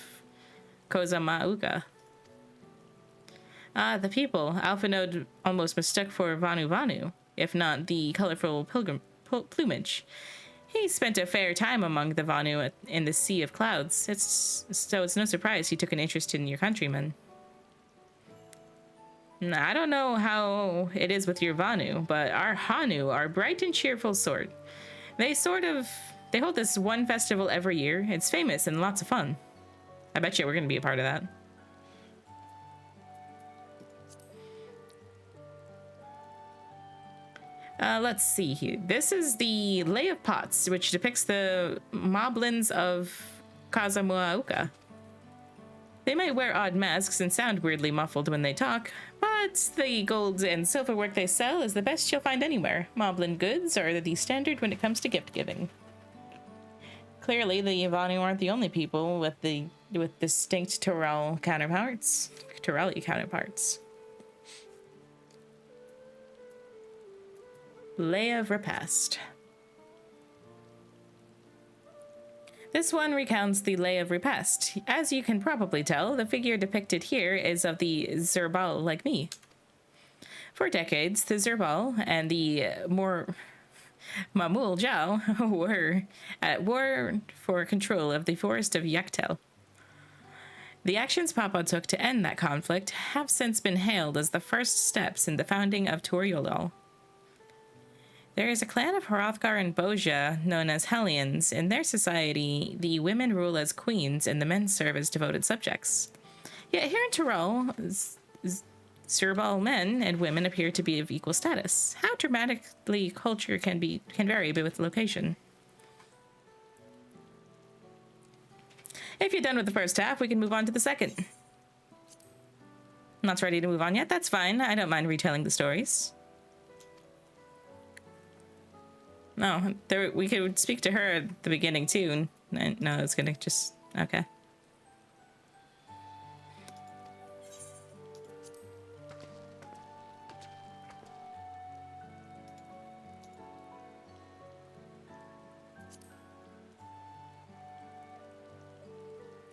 Kozamauga. Ah, the people. Alphanode almost mistook for Vanu Vanu, if not the colorful plumage. He spent a fair time among the Vanu in the Sea of Clouds. It's no surprise he took an interest in your countrymen. I don't know how it is with your Vanu, but our Hanu are bright and cheerful sort. They hold this one festival every year. It's famous and lots of fun. I bet you we're gonna be a part of that. Let's see here. This is the Lay of Pots, which depicts the moblins of Kazamuauka. They might wear odd masks and sound weirdly muffled when they talk, but the gold and silver work they sell is the best you'll find anywhere. Moblin goods are the standard when it comes to gift giving. Clearly, the Yavani aren't the only people with distinct Turali counterparts. Lay of Repast. This one recounts the Lay of Repast. As you can probably tell, the figure depicted here is of the Zerbal like me. For decades, the Zerbal and the more Mamul Zhao were at war for control of the forest of Yaktel. The actions Papa took to end that conflict have since been hailed as the first steps in the founding of Toriolal. There is a clan of Hrothgar and Boja known as Hellions. In their society, the women rule as queens and the men serve as devoted subjects. Yet here in Tyrol, Zerbal men and women appear to be of equal status. How dramatically culture can vary with location. If you're done with the first half, we can move on to the second. Not ready to move on yet? That's fine. I don't mind retelling the stories. No, we could speak to her at the beginning too. No, it's gonna just... Okay.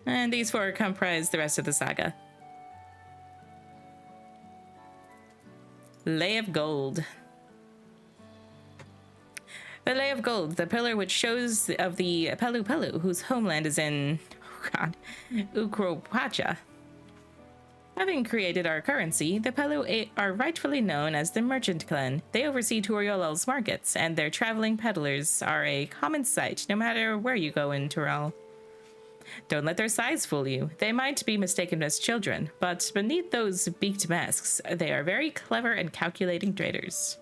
And these four comprise the rest of the saga. Lay of Gold. The Lay of Gold, the pillar which shows of the Pelu Pelu, whose homeland is in, Ukropacha. Having created our currency, the Pelu are rightfully known as the Merchant Clan. They oversee Turiolal's markets, and their traveling peddlers are a common sight no matter where you go in Tural. Don't let their size fool you. They might be mistaken as children, but beneath those beaked masks, they are very clever and calculating traders.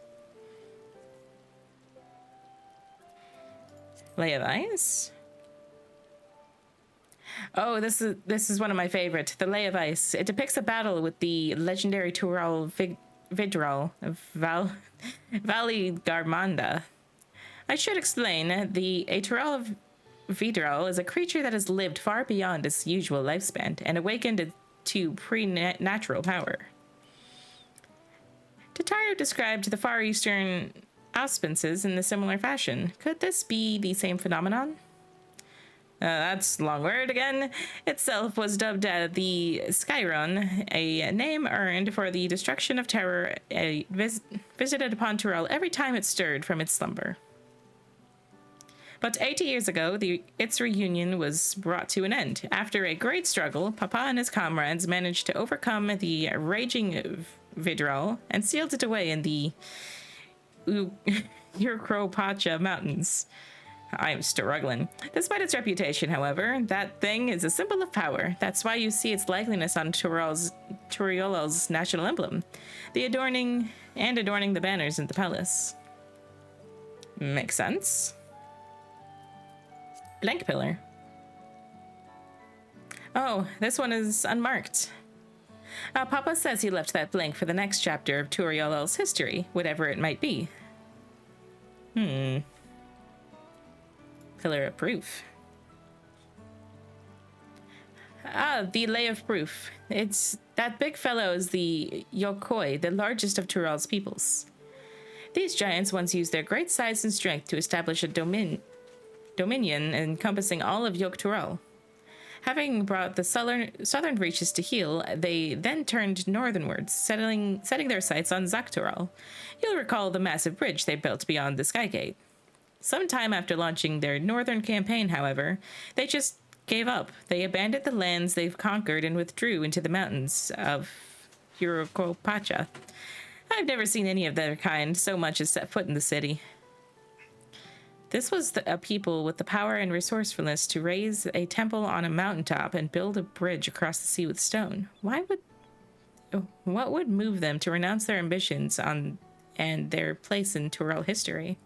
Lay of Ice? Oh, this is one of my favorite. The Lay of Ice. It depicts a battle with the legendary Tural Vidral of Valley Garmanda. I should explain, a Tural of Vidral is a creature that has lived far beyond its usual lifespan and awakened to preternatural power. Tataru described the Far Eastern auspices in a similar fashion. Could this be the same phenomenon? That's a long word again. Itself was dubbed the Skyron, a name earned for the destruction of terror visited upon Tural every time it stirred from its slumber. But 80 years ago, its reunion was brought to an end. After a great struggle, Papa and his comrades managed to overcome the raging Vidral and sealed it away in the Ukropacha Mountains. I'm struggling. Despite its reputation, however, that thing is a symbol of power. That's why you see its likeliness on Turiolal's national emblem, adorning the banners in the palace. Makes sense. Blank pillar. Oh, this one is unmarked. Papa says he left that blank for the next chapter of Turiolal's history, whatever it might be. Pillar of proof. The Lay of Proof. That big fellow is the Yokoi, the largest of Tural's peoples. These giants once used their great size and strength to establish a dominion encompassing all of Yok-Tural. Having brought the southern reaches to heel, they then turned northernwards, setting their sights on Zaktural. You'll recall the massive bridge they built beyond the Skygate. Sometime after launching their northern campaign, however, they just gave up. They abandoned the lands they've conquered and withdrew into the mountains of Ukropacha. I've never seen any of their kind so much as set foot in the city. This was a people with the power and resourcefulness to raise a temple on a mountaintop and build a bridge across the sea with stone. What would move them to renounce their ambitions and their place in Tural history?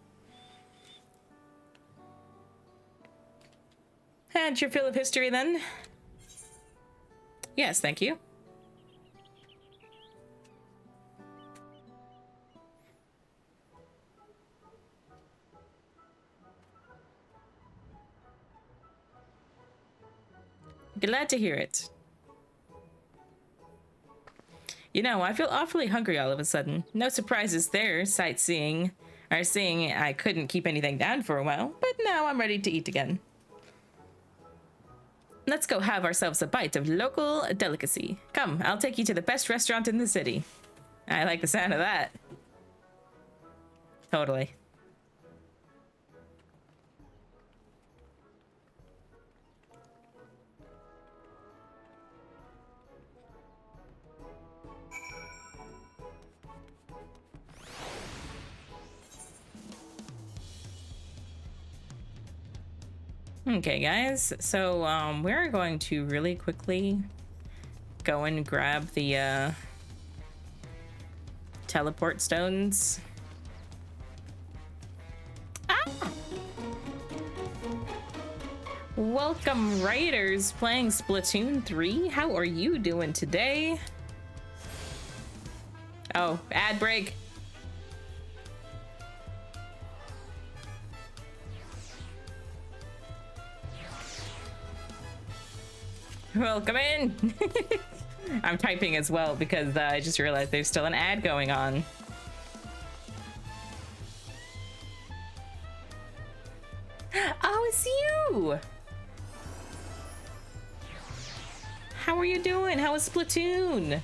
And your fill of history, then? Yes, thank you. Glad to hear it. You know, I feel awfully hungry all of a sudden. No surprises there, seeing I couldn't keep anything down for a while, but now I'm ready to eat again. Let's go have ourselves a bite of local delicacy. Come, I'll take you to the best restaurant in the city. I like the sound of that. Totally. Okay, guys, so we're going to really quickly go and grab the teleport stones. Ah! Welcome, writers playing Splatoon 3. How are you doing today? Oh, ad break. Welcome in. I'm typing as well because I just realized there's still an ad going on. Oh, it's you. How are you doing? How is Splatoon?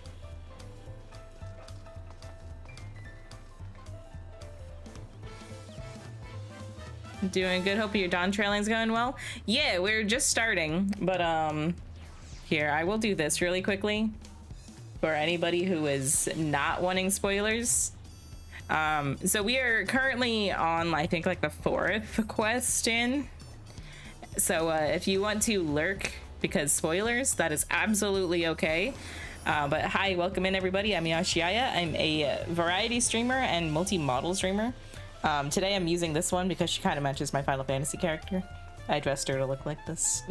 Doing good. Hope your dawn trailing's going well. Yeah, we're just starting, but here, I will do this really quickly for anybody who is not wanting spoilers. So we are currently on, I think, like the 4th quest in. So if you want to lurk because spoilers, that is absolutely okay. But hi, welcome in everybody. I'm Yashiaya. I'm a variety streamer and multi-model streamer. Today I'm using this one because she kind of matches my Final Fantasy character. I dressed her to look like this.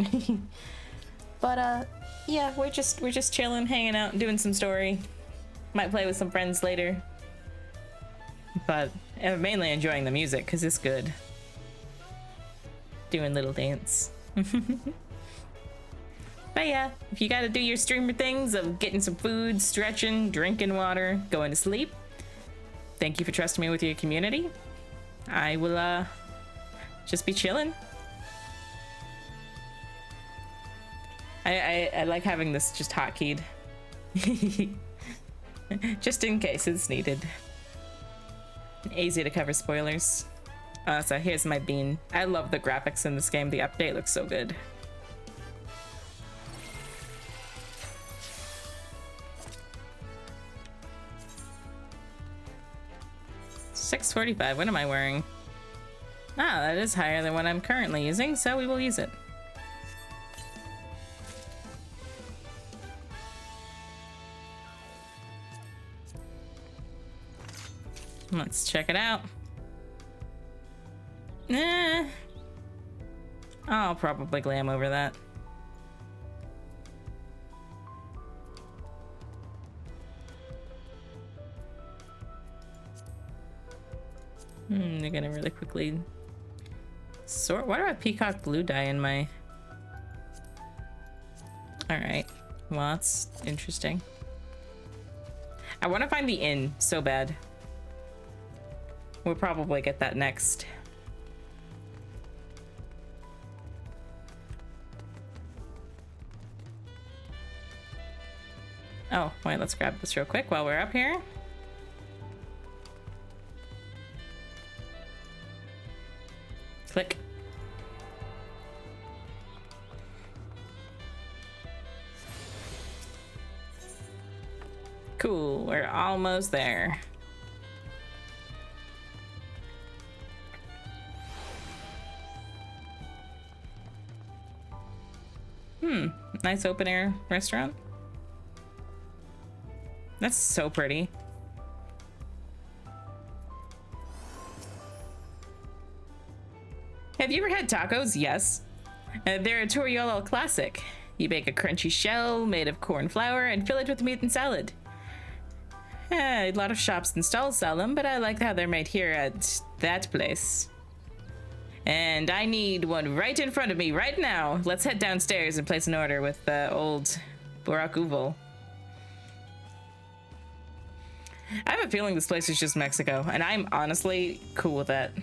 But yeah, we're just chilling, hanging out, doing some story. Might play with some friends later. But I'm mainly enjoying the music because it's good. Doing little dance. But yeah, if you gotta do your streamer things of getting some food, stretching, drinking water, going to sleep, thank you for trusting me with your community. I will just be chilling. I like having this just hotkeyed. Just in case it's needed. Easy to cover spoilers. So here's my bean. I love the graphics in this game. The update looks so good. $645. What am I wearing? Ah, that is higher than what I'm currently using, so we will use it. Let's check it out. I'll probably glam over that. They're gonna really quickly sort. Why do I have peacock blue dye in my... Alright. Well, that's interesting. I want to find the inn so bad. We'll probably get that next. Oh, wait, let's grab this real quick while we're up here. Click. Cool, we're almost there. Nice open air restaurant. That's so pretty. Have you ever had tacos? Yes. They're a Torriolo classic. You bake a crunchy shell made of corn flour and fill it with meat and salad. A lot of shops and stalls sell them, but I like how they're made here at that place. And I need one right in front of me right now. Let's head downstairs and place an order with old Barack Uval. I have a feeling this place is just Mexico, and I'm honestly cool with that.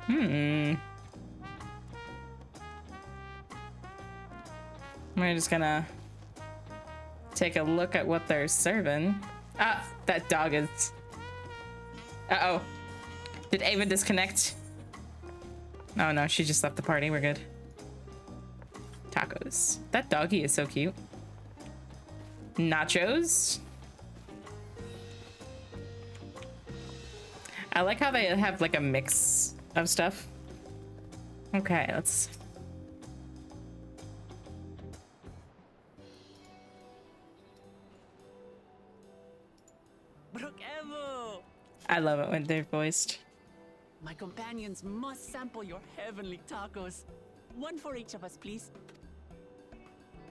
We're just gonna take a look at what they're serving. Ah, that dog is... Uh-oh. Did Ava disconnect? Oh no, she just left the party. We're good. Tacos. That doggy is so cute. Nachos. I like how they have like a mix of stuff. Okay, let's... Brook-Evo! I love it when they're voiced. My companions must sample your heavenly tacos. One for each of us, please.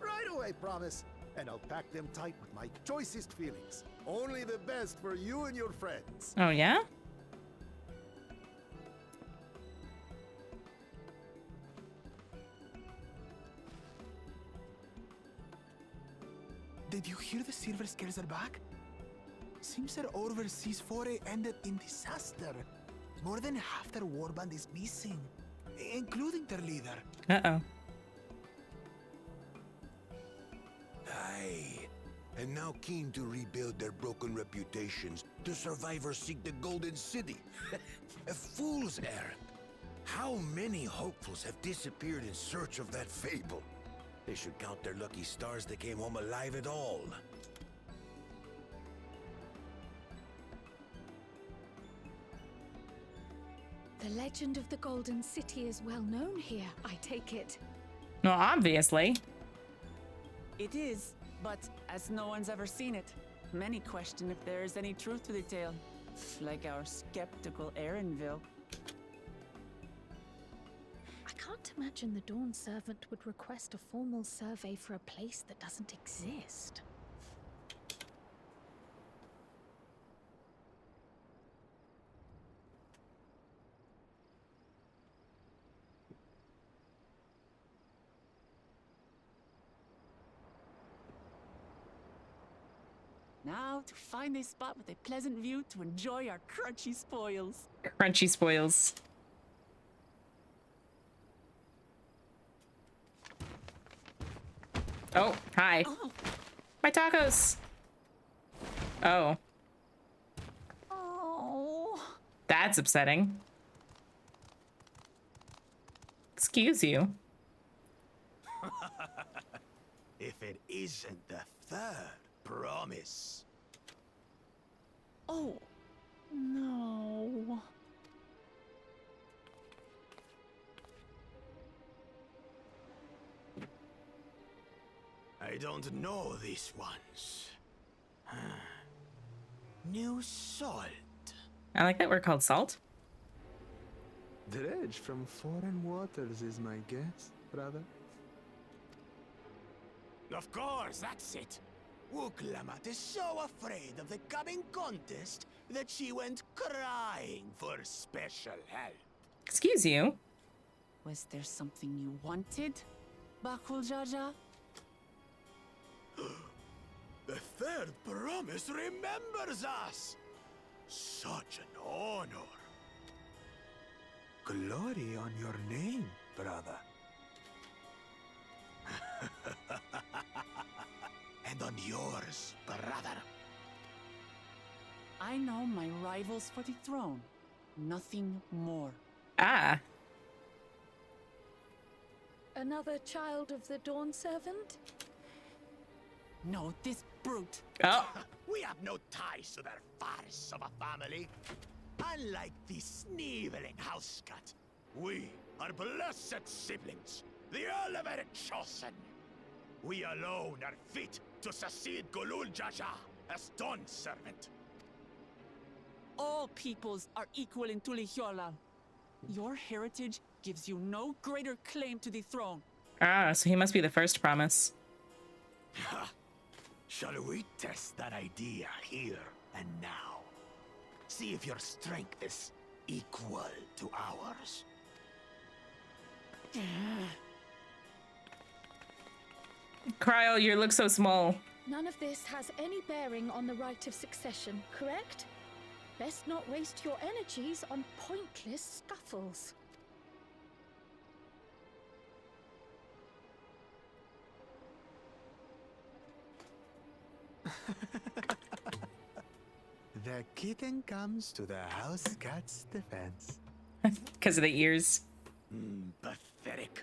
Right away, promise. And I'll pack them tight with my choicest feelings. Only the best for you and your friends. Oh, yeah? Did you hear the Silver Scales are back? Seems their overseas foray ended in disaster. More than half their warband is missing, including their leader. Uh-oh. Aye. And now keen to rebuild their broken reputations, the survivors seek the Golden City. A fool's errand. How many hopefuls have disappeared in search of that fable? They should count their lucky stars they came home alive at all. The legend of the Golden City is well known here, I take it. Well, obviously. It is, but as no one's ever seen it, many question if there is any truth to the tale. Like our skeptical Erinville. I can't imagine the Dawn Servant would request a formal survey for a place that doesn't exist. Now to find a spot with a pleasant view to enjoy our crunchy spoils. Crunchy spoils. Oh, hi. Oh. My tacos. Oh. Oh. That's upsetting. Excuse you. If it isn't the third promise. Oh. No. I don't know these ones. New salt. I like that we're called Salt. Dredge from foreign waters is my guess, brother. Of course, that's it. Wuklamat is so afraid of the coming contest that she went crying for special help. Excuse you. Was there something you wanted, Bakul Jaja? The third promise remembers us. Such an honor. Glory on your name, brother. And on yours, brother. I know my rivals for the throne. Nothing more. Ah. Another child of the Dawn Servant? No, this brute. Oh. We have no ties to their farce of a family. Unlike the sneevling house cat, we are blessed siblings, the elevated chosen. We alone are fit to succeed Golul Jaja as Dawn Servant. All peoples are equal in Tulihyolal. Your heritage gives you no greater claim to the throne. Ah, so he must be the first promise. Shall we test that idea here and now? See if your strength is equal to ours. Cryo, you look so small. None of this has any bearing on the right of succession, correct? Best not waste your energies on pointless scuffles. The kitten comes to the house cat's defense. Because of the ears. Pathetic.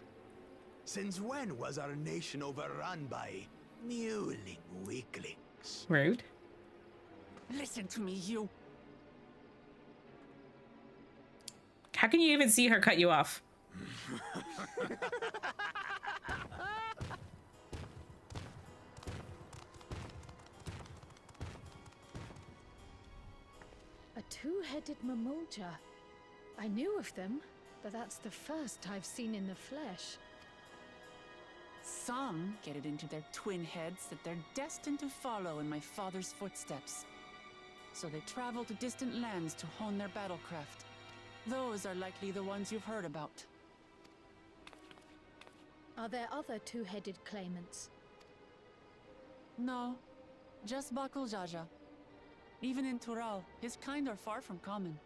Since when was our nation overrun by mewling weaklings? Rude. Listen to me, you. How can you even see her cut you off? A two-headed mamulja. I knew of them, but that's the first I've seen in the flesh. Some get it into their twin heads that they're destined to follow in my father's footsteps. So they travel to distant lands to hone their battlecraft. Those are likely the ones you've heard about. Are there other two-headed claimants? No, just Bakul Jaja. Even in Tural, his kind are far from common.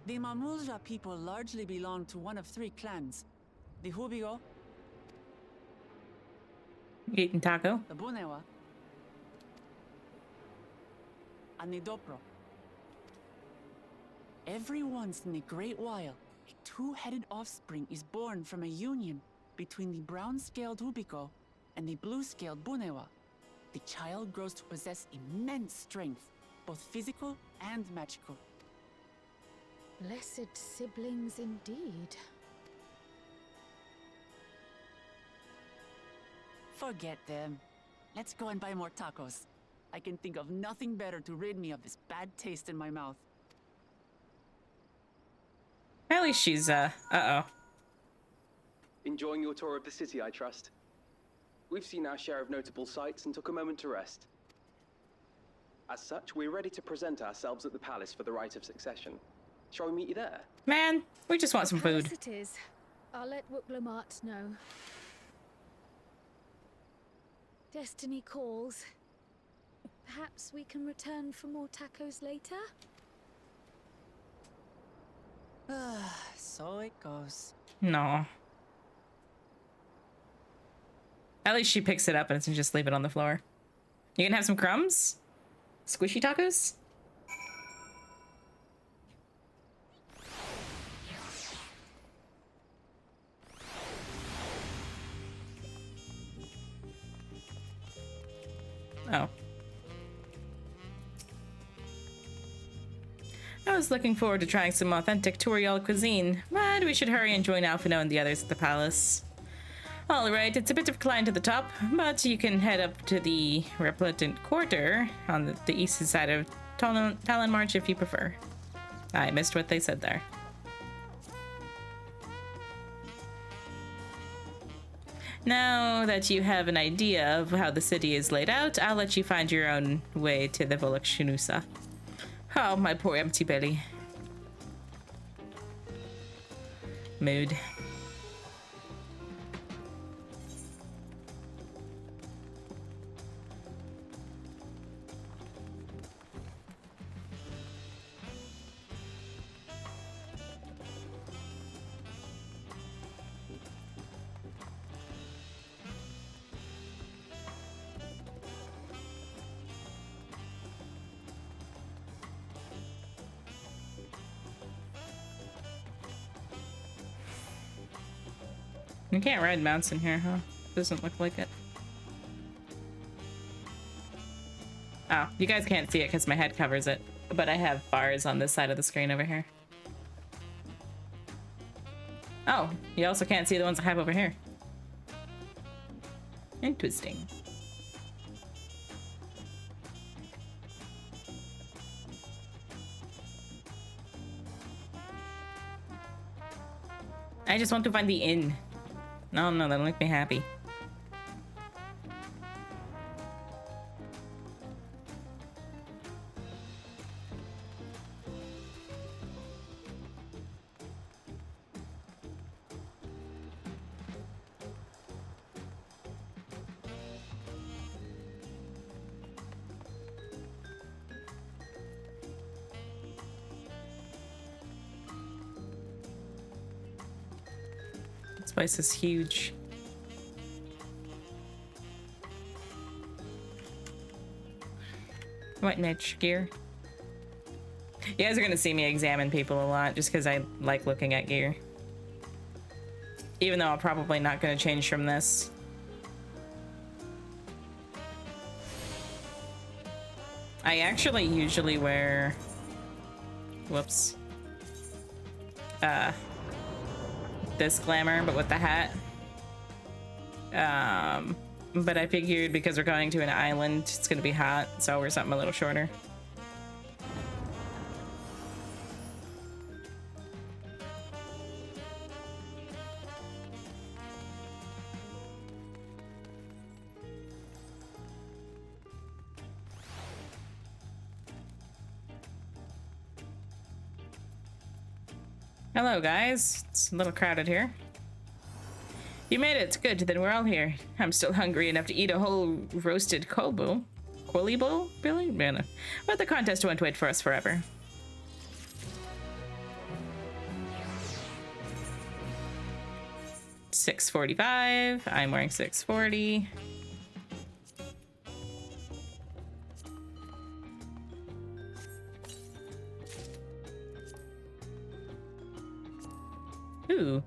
The Mamulja people largely belong to one of three clans. The Hubigo, Eating taco. the Bunewa, and the Dopro. Every once in a great while, a two-headed offspring is born from a union between the brown-scaled Hubiko and the blue-scaled Bunewa. The child grows to possess immense strength, both physical and magical. Blessed siblings indeed. Forget them. Let's go and buy more tacos. I can think of nothing better to rid me of this bad taste in my mouth. At least she's, uh-oh. Enjoying your tour of the city, I trust. We've seen our share of notable sights and took a moment to rest. As such, we're ready to present ourselves at the palace for the rite of succession. Shall we meet you there? Man, we just want some food. Yes, it is. I'll let Wuklamart know. Destiny calls. Perhaps we can return for more tacos later? So it goes. No. At least she picks it up and doesn't just leave it on the floor. You gonna have some crumbs? Squishy tacos? Oh. I was looking forward to trying some authentic Turiel cuisine, but we should hurry and join Alphino and the others at the palace. Alright, it's a bit of a climb to the top, but you can head up to the Replutant Quarter on the east side of Talon March if you prefer. I missed what they said there. Now that you have an idea of how the city is laid out, I'll let you find your own way to the Volok Shunusa. Oh, my poor empty belly. Mood. You can't ride mounts in here, huh? Doesn't look like it. Oh, you guys can't see it because my head covers it, but I have bars on this side of the screen over here. Oh, you also can't see the ones I have over here. Interesting. I just want to find the inn. No, that'll make me happy. This place is huge. What niche gear? You guys are gonna see me examine people a lot just because I like looking at gear. Even though I'm probably not gonna change from this. I actually usually wear, whoops, this glamour, but with the hat. But I figured because we're going to an island, it's gonna be hot, so I'll wear something a little shorter. Hello, guys. It's a little crowded here. You made it. It's good. Then we're all here. I'm still hungry enough to eat a whole roasted kobu. Quilibo? Really? Man. But the contest won't wait for us forever. $6.45. I'm wearing 640. Ooh.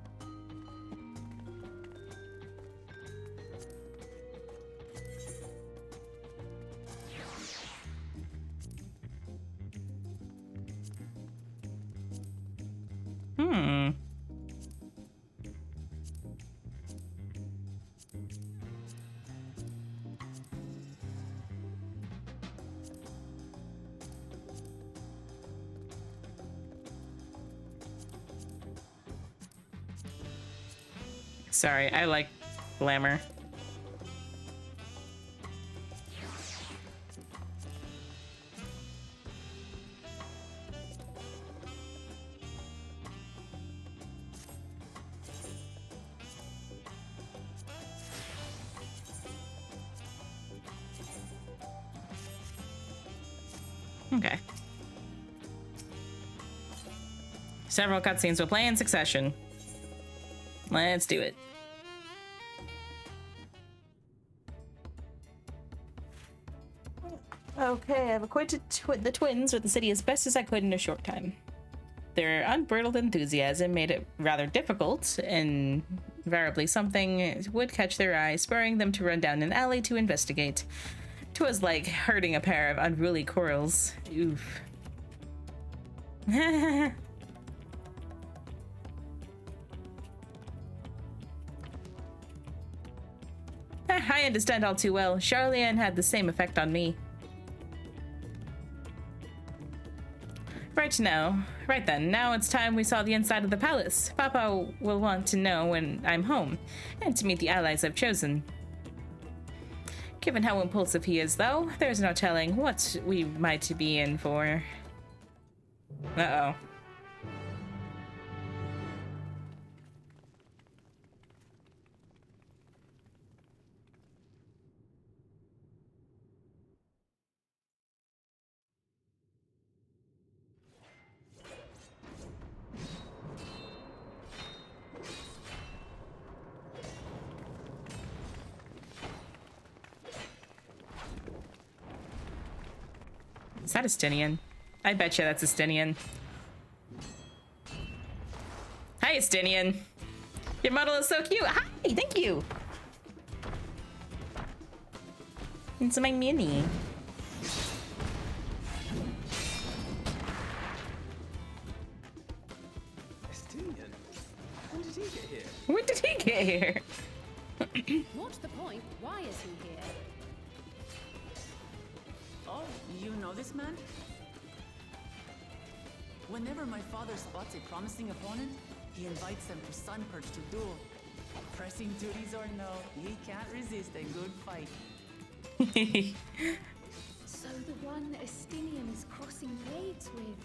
Sorry, I like glamour. Okay. Several cutscenes will play in succession. Let's do it. Okay, I've acquainted the twins with the city as best as I could in a short time. Their unbridled enthusiasm made it rather difficult, and invariably something would catch their eye, spurring them to run down an alley to investigate. 'Twas like herding a pair of unruly corals. Oof. I understand all too well. Charlianne had the same effect on me. Right then, now it's time we saw the inside of the palace. Papa will want to know when I'm home, and to meet the allies I've chosen. Given how impulsive he is, though, there's no telling what we might be in for. Uh-oh. Is that Estinian? I bet you that's Estinian. Hi, Estinian. Your model is so cute. Hi, thank you. It's my mini. Estinian? When did he get here? When did he get here? What's the point? Why is he here? Oh, you know this man? Whenever my father spots a promising opponent, he invites them to Sunperch to duel. Pressing duties or no, he can't resist a good fight. So the one Estinian is crossing blades with.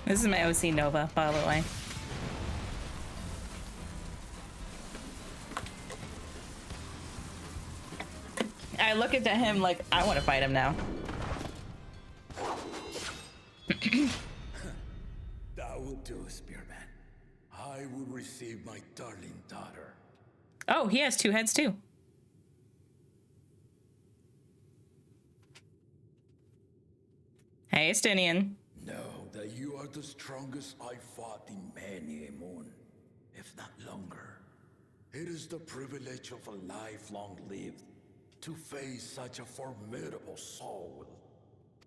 This is my OC Nova, by the way. I look at him like, I want to fight him now. That will do, Spearman. I will receive my darling daughter. Oh, he has two heads too. Hey, Estinian. Know that you are the strongest I fought in many a moon, if not longer. It is the privilege of a life long lived to face such a formidable soul. What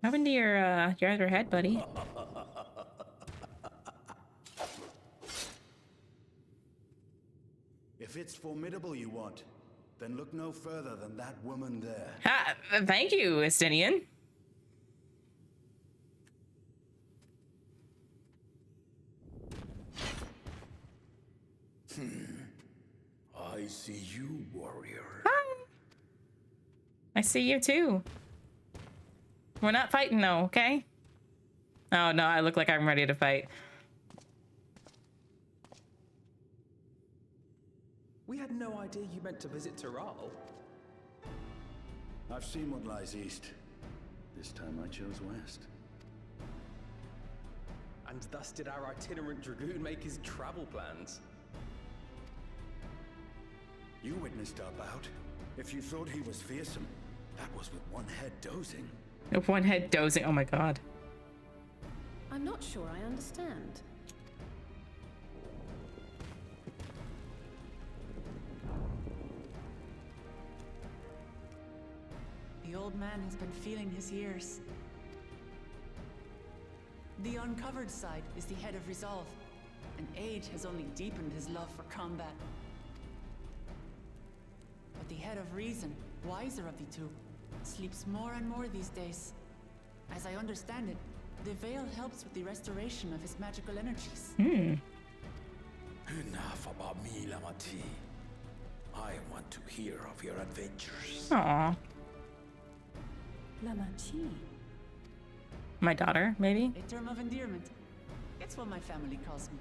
happened to your other head, buddy? If it's formidable you want, then look no further than that woman there. Ha! Thank you, Estinian. I see you, warrior. Hi. I see you too. We're not fighting though, okay? Oh no, I look like I'm ready to fight. We had no idea you meant to visit Tural. I've seen what lies east. This time I chose west. And thus did our itinerant dragoon make his travel plans. You witnessed our bout. If you thought he was fearsome, that was with one head dozing. One head dozing, oh my god. I'm not sure I understand. The old man has been feeling his years. The uncovered side is the head of resolve, and age has only deepened his love for combat. But the head of reason, wiser of the two, sleeps more and more these days. As I understand it, the veil helps with the restoration of his magical energies. Enough about me, Lamati. I want to hear of your adventures. Aww. Lamachi. My daughter, maybe? A term of endearment. It's what my family calls me.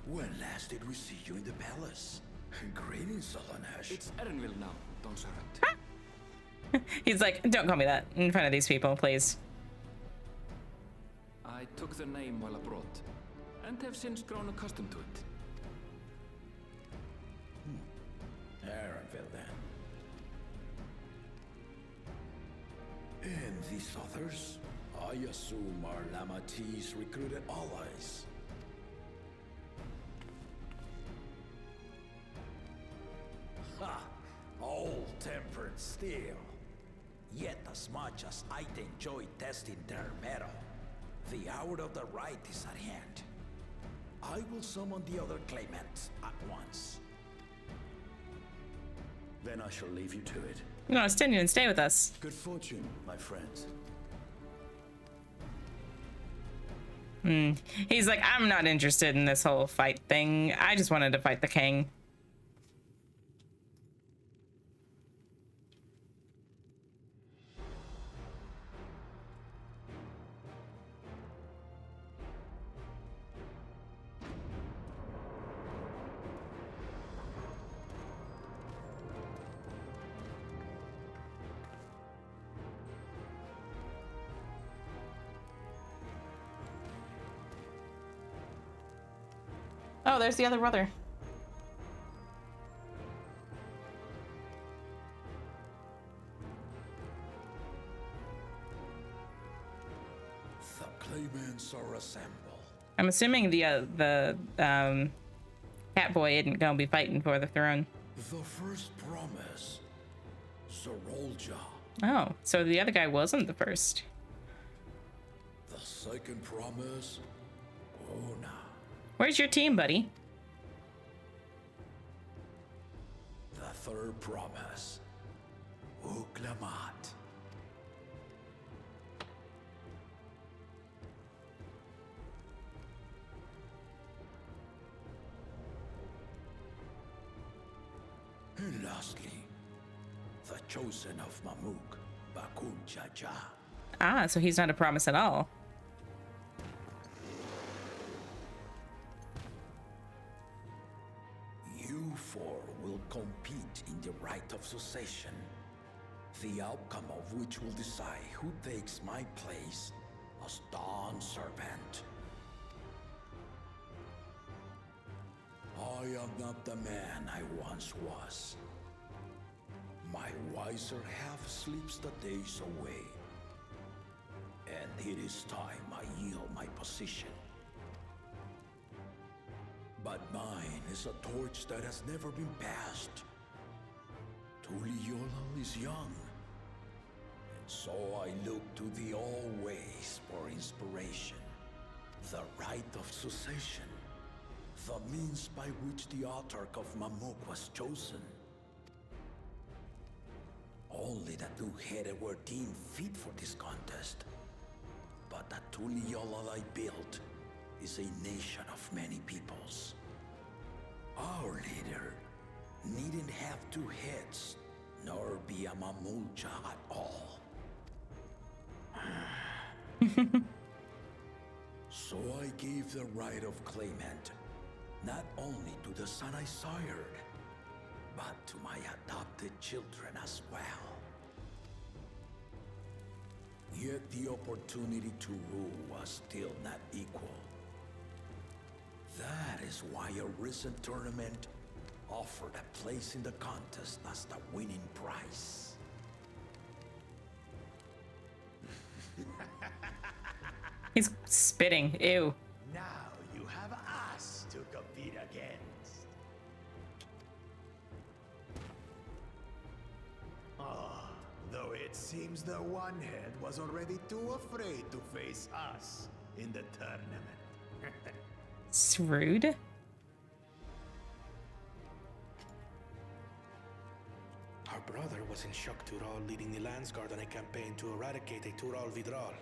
When last did we see you in the palace? Greetings, Solanesh. It's Erenville now, Don Servant. He's like, don't call me that in front of these people, please. I took the name while abroad, and have since grown accustomed to it. Erenville, then. And these others? I assume are Lamati's recruited allies. Ha! Old-tempered still. Yet as much as I enjoy testing their metal, the hour of the right is at hand. I will summon the other claimants at once. Then I shall leave you to it. No, Estinian, stay with us. Good fortune, my friends. He's like, I'm not interested in this whole fight thing. I just wanted to fight the king. Oh, there's the other brother. The claimants are assembled. I'm assuming the cat boy isn't gonna be fighting for the throne. The first promise, Zorolja. Oh, so the other guy wasn't the first. The second promise, Ona. Where's your team, buddy? The third promise, Uklamat. And lastly, the chosen of Mamuk, Bakun Jaja. Ah, so he's not a promise at all. four will compete in the rite of succession, the outcome of which will decide who takes my place as Dawn Serpent. I am not the man I once was. My wiser half sleeps the days away, and it is time I yield my position. But mine is a torch that has never been passed. Tuliyollal is young, and so I look to the always for inspiration. The rite of succession, the means by which the autarch of Mamuk was chosen. Only the two-headed were deemed fit for this contest. But the Tuliyollal I built is a nation of many peoples. Our leader needn't have two heads, nor be a Mamulcha at all. So I gave the right of claimant, not only to the son I sired, but to my adopted children as well. Yet the opportunity to rule was still not equal. That is why a recent tournament offered a place in the contest as the winning prize. He's spitting. Ew. Now you have us to compete against. Ah, though it seems the one-head was already too afraid to face us in the tournament. It's rude. Our brother was in Shock Tural leading the Landsguard on a campaign to eradicate a Tural Vidral.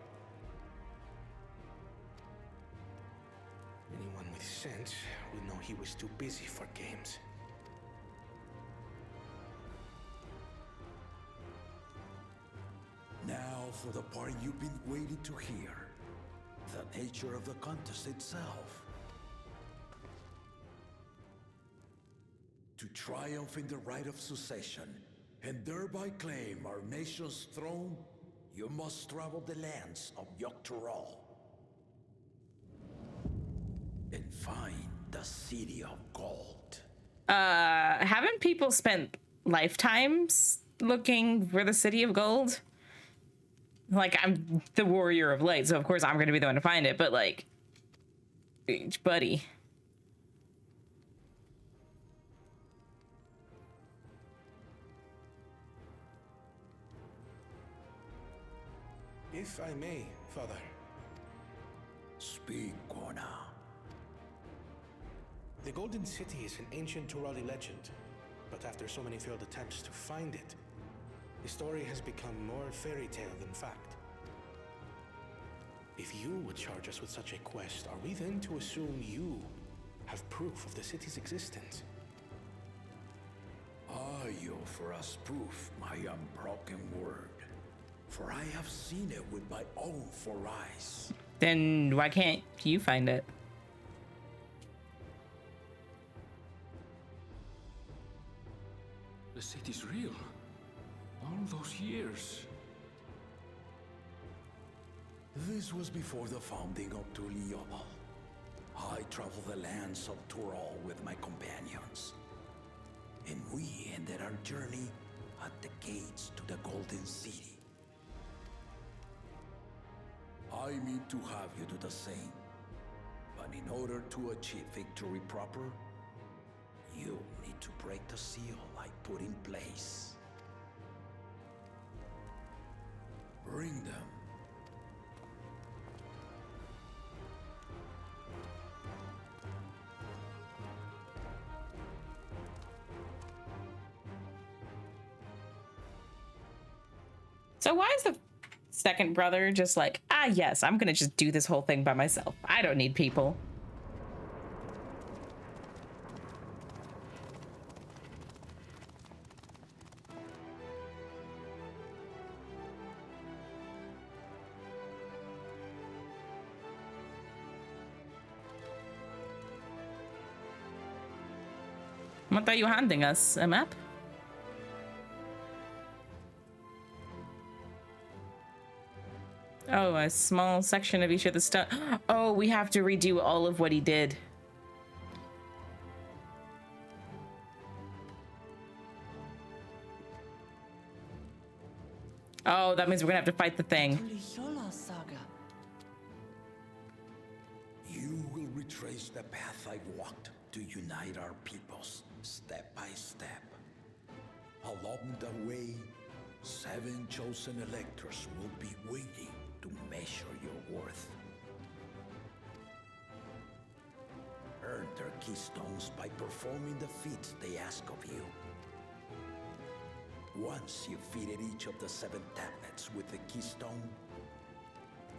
Anyone with sense will know he was too busy for games. Now for the part you've been waiting to hear. The nature of the contest itself. To triumph in the rite of succession, and thereby claim our nation's throne, you must travel the lands of Yogg-Tural and find the City of Gold. Haven't people spent lifetimes looking for the City of Gold? Like, I'm the Warrior of Light, so of course I'm going to be the one to find it, but like, buddy. If I may, Father. Speak, Gorna. The Golden City is an ancient Turali legend, but after so many failed attempts to find it, the story has become more fairy tale than fact. If you would charge us with such a quest, are we then to assume you have proof of the city's existence? I offer us proof, my unbroken word. For I have seen it with my own four eyes. Then why can't you find it? The city's real. All those years. This was before the founding of Tuliyollal. I traveled the lands of Tural with my companions. And we ended our journey at the gates to the Golden City. I mean to have you do the same. But in order to achieve victory proper, you need to break the seal I put in place. Bring them. So why is the second brother just like, ah, yes, I'm gonna just do this whole thing by myself. I don't need people. What are you handing us? A map? Oh, a small section of each of the stuff. Oh, we have to redo all of what he did. Oh, that means we're gonna have to fight the thing. You will retrace the path I walked to unite our peoples, step by step. Along the way, 7 chosen electors will be waiting to measure your worth. Earn their keystones by performing the feats they ask of you. Once you've fitted each of the 7 tablets with the keystone,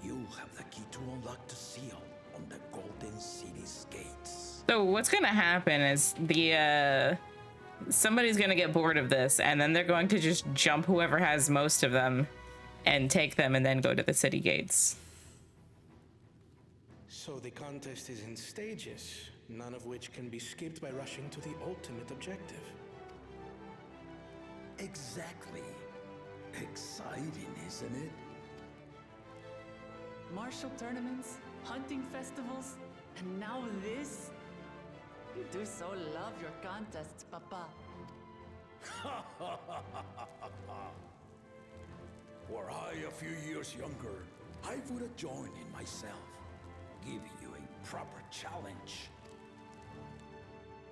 you'll have the key to unlock the seal on the Golden City's gates. So what's gonna happen is somebody's gonna get bored of this, and then they're going to just jump whoever has most of them and take them and then go to the city gates. So the contest is in stages, none of which can be skipped by rushing to the ultimate objective. Exactly. Exciting, isn't it? Martial tournaments, hunting festivals, and now this? You do so love your contests, Papa. Were I a few years younger, I would have joined in myself, giving you a proper challenge.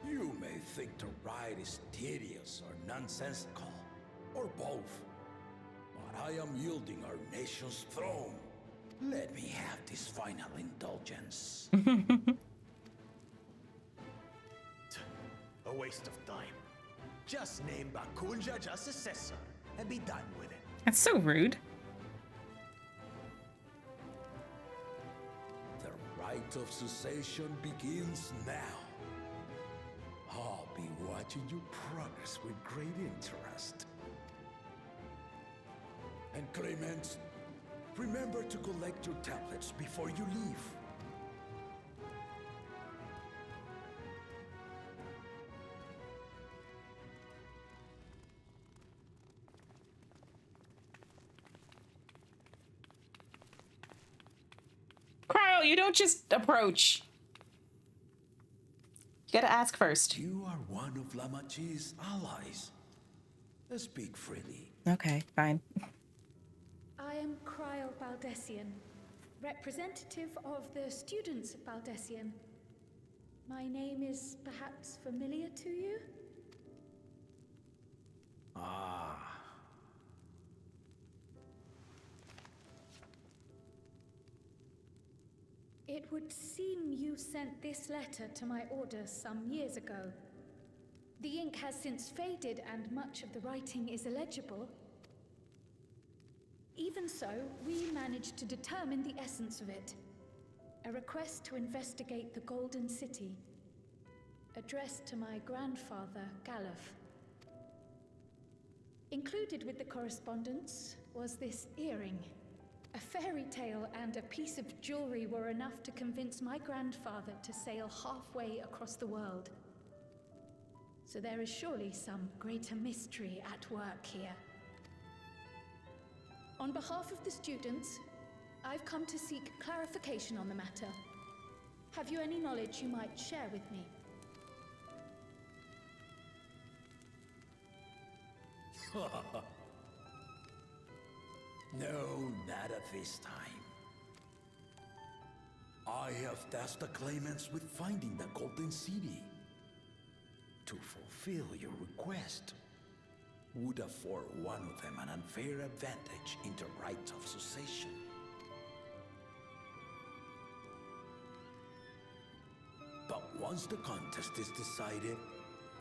You may think the ride is tedious or nonsensical, or both, but I am yielding our nation's throne. Let me have this final indulgence. A waste of time. Just name Bakunja just successor and be done with it. That's so rude. The rite of cessation begins now. I'll be watching your progress with great interest. And Clemens, remember to collect your tablets before you leave. Cryo, you don't just approach. You gotta ask first. You are one of Lamachi's allies. Speak freely. Okay, fine. I am Cryo Baldessian, representative of the students of Baldessian. My name is perhaps familiar to you? Ah. It would seem you sent this letter to my order some years ago. The ink has since faded and much of the writing is illegible. Even so, we managed to determine the essence of it. A request to investigate the Golden City, addressed to my grandfather, Galuf. Included with the correspondence was this earring. A fairy tale and a piece of jewelry were enough to convince my grandfather to sail halfway across the world. So there is surely some greater mystery at work here. On behalf of the students, I've come to seek clarification on the matter. Have you any knowledge you might share with me? No, not at this time. I have tasked the claimants with finding the Golden City. To fulfill your request would afford one of them an unfair advantage in the rights of succession. But once the contest is decided,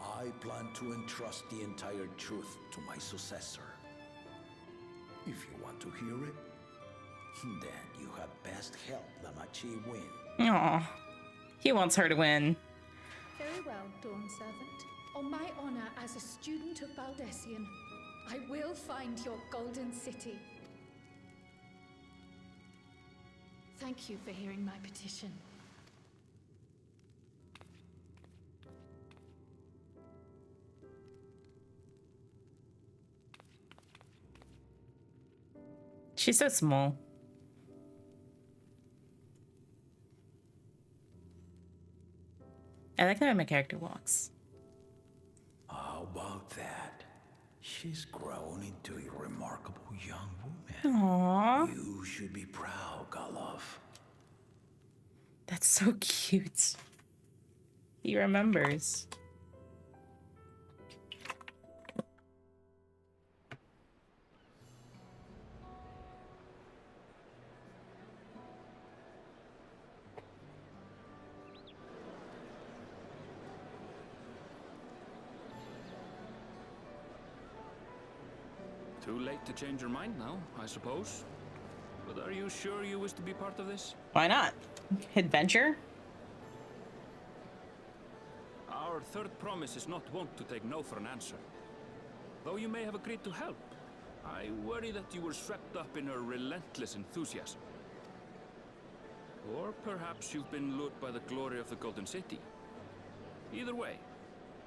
I plan to entrust the entire truth to my successor. If you want to hear it, then you had best help Lamachi win. Aw, he wants her to win. Very well, Dawn Servant. On my honor as a student of Baldessian, I will find your Golden City. Thank you for hearing my petition. She's so small. I like how my character walks. How about that? She's grown into a remarkable young woman. Aww. You should be proud, Golov. That's so cute. He remembers. Too late to change your mind now, I suppose. But are you sure you wish to be part of this? Why not? Adventure? Our third promise is not wont to take no for an answer. Though you may have agreed to help, I worry that you were swept up in her relentless enthusiasm. Or perhaps you've been lured by the glory of the Golden City. Either way,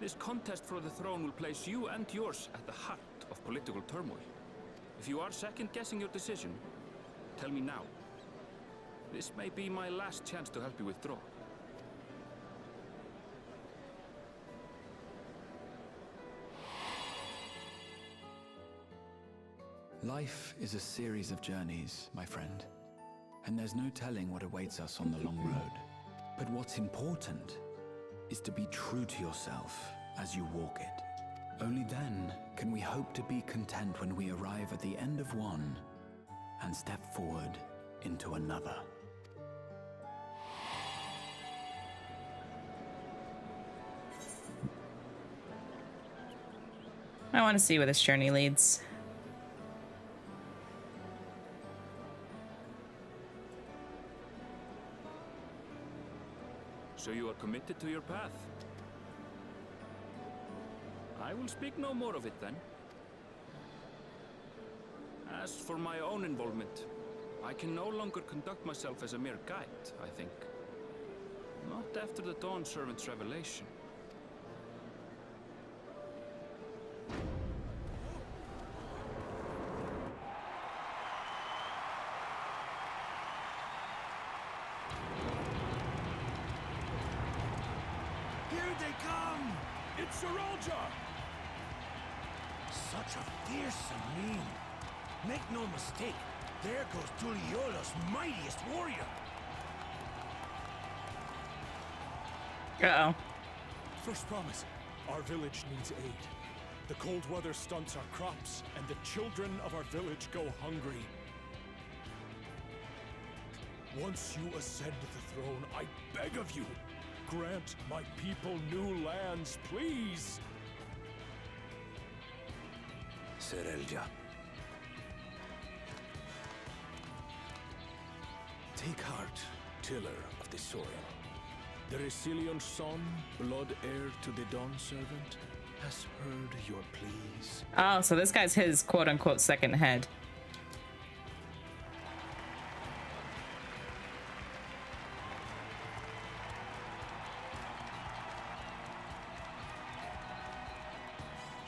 this contest for the throne will place you and yours at the heart of political turmoil. If you are second-guessing your decision, tell me now. This may be my last chance to help you withdraw. Life is a series of journeys, my friend. And there's no telling what awaits us on the long road. But what's important is to be true to yourself as you walk it. Only then can we hope to be content when we arrive at the end of one and step forward into another. I want to see where this journey leads. So you are committed to your path? I will speak no more of it then. As for my own involvement, I can no longer conduct myself as a mere guide, I think. Not after the Dawn Servant's revelation. Here they come! It's Soralja! Such a fearsome mien. Make no mistake, there goes Tuliola's mightiest warrior. Uh-oh. First promise, our village needs aid. The cold weather stunts our crops, and the children of our village go hungry. Once you ascend the throne, I beg of you, grant my people new lands, please! Soralja. Take heart, tiller of the soil. The Resilion son, blood heir to the Dawn Servant, has heard your pleas. Oh, so this guy's his quote-unquote second head.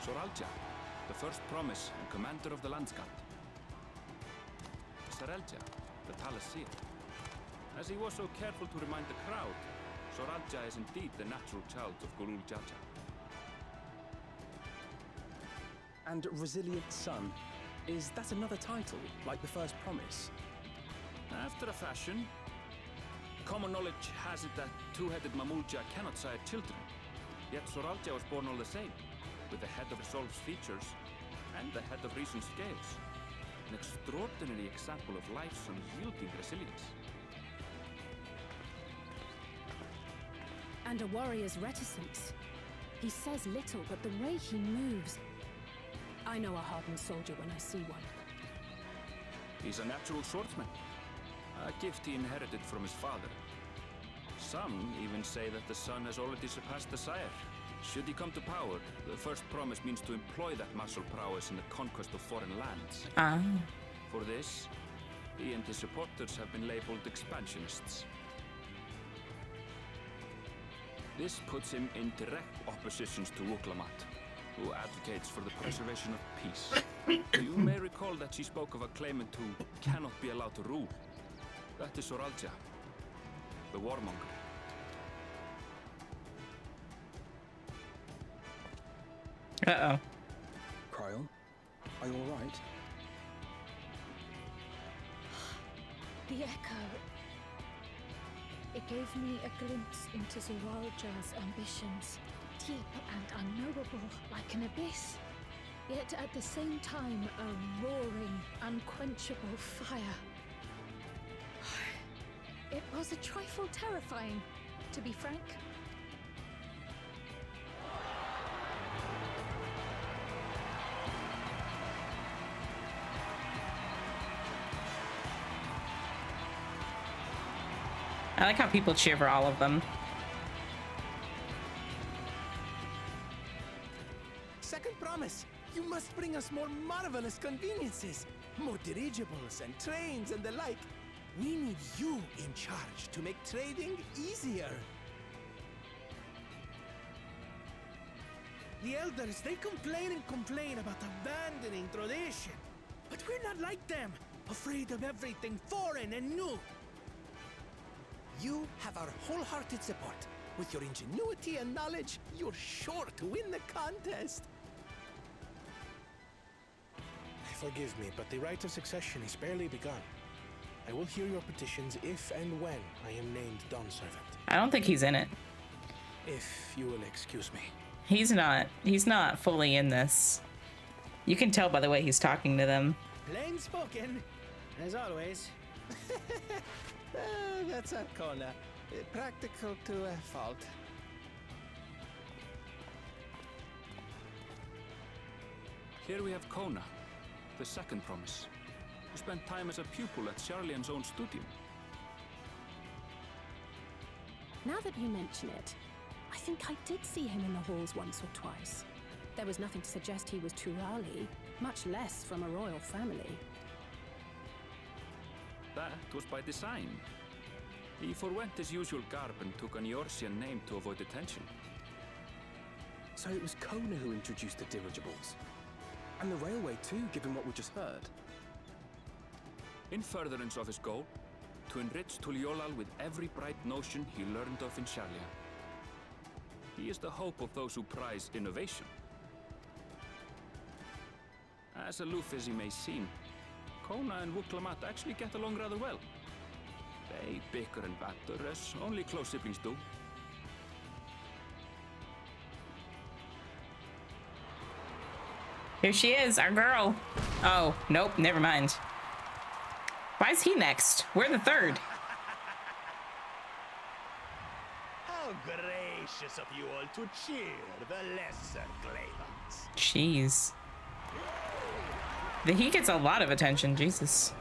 Soralja, the first promise and commander of the Landsguard. Soralja, the Talasier. As he was so careful to remind the crowd, Soralja is indeed the natural child of Gulul Jaja. And Resilient Son, is that another title, like the first promise? After a fashion, common knowledge has it that two-headed Mamulja cannot sire children. Yet Soralja was born all the same, with the head of Resolve's features and the head of Reason's scales. An extraordinary example of life's unyielding resilience. And a warrior's reticence. He says little, but the way he moves... I know a hardened soldier when I see one. He's a natural swordsman, a gift he inherited from his father. Some even say that the son has already surpassed the sire. Should he come to power, the first promise means to employ that martial prowess in the conquest of foreign lands. Ah. For this, he and his supporters have been labeled expansionists. This puts him in direct opposition to Uklamat, who advocates for the preservation of peace. You may recall that she spoke of a claimant who cannot be allowed to rule. That is Soralja, the warmonger. Uh-oh. Cryon, are you alright? The echo. It gave me a glimpse into Zoralja's ambitions, deep and unknowable, like an abyss. Yet at the same time, a roaring, unquenchable fire. It was a trifle terrifying, to be frank. I like how people cheer for all of them. Second promise. You must bring us more marvelous conveniences. More dirigibles and trains and the like. We need you in charge to make trading easier. The elders, they complain and complain about abandoning tradition. But we're not like them, afraid of everything foreign and new. You have our wholehearted support. With your ingenuity and knowledge, you're sure to win the contest. Forgive me, but the right of succession is barely begun. I will hear your petitions if and when I am named Dawn Servant. I don't think he's in it. If you will excuse me. He's not fully in this. You can tell by the way he's talking to them. Plain spoken, as always. That's Arcona. Practical to a fault. Here we have Kona, the second promise, who spent time as a pupil at Charlian's own studio. Now that you mention it, I think I did see him in the halls once or twice. There was nothing to suggest he was Turali, much less from a royal family. That was by design. He forwent his usual garb and took an Eorzean name to avoid attention. So it was Kona who introduced the dirigibles. And the railway too, given what we just heard. In furtherance of his goal, to enrich Tuliolal with every bright notion he learned of in Charlia. He is the hope of those who prize innovation. As aloof as he may seem, Kona and Wuklamat actually get along rather well. They bicker and banter as only close siblings do. Here she is, our girl. Oh, nope, never mind. Why is he next? We're the third. How gracious of you all to cheer the lesser claimants. Jeez. He gets a lot of attention, Jesus.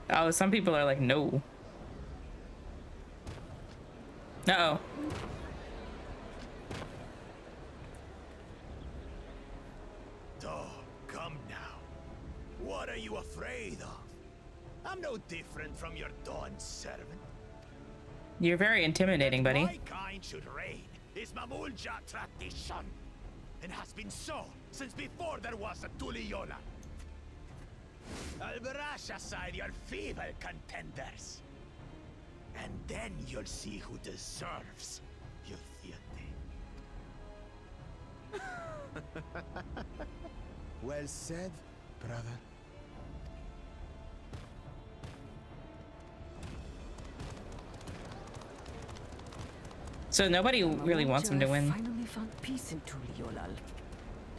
Oh, some people are like, no. Uh-oh. Come now. What are you afraid of? I'm no different from your Dawn servant. You're very intimidating, buddy. My kind should reign is Mamulja tradition, and has been so since before there was a Tuliola. I'll brush aside your feeble contenders, and then you'll see who deserves your fealty. Well said, brother. So nobody really wants him to win. Finally found peace in Tuliolal.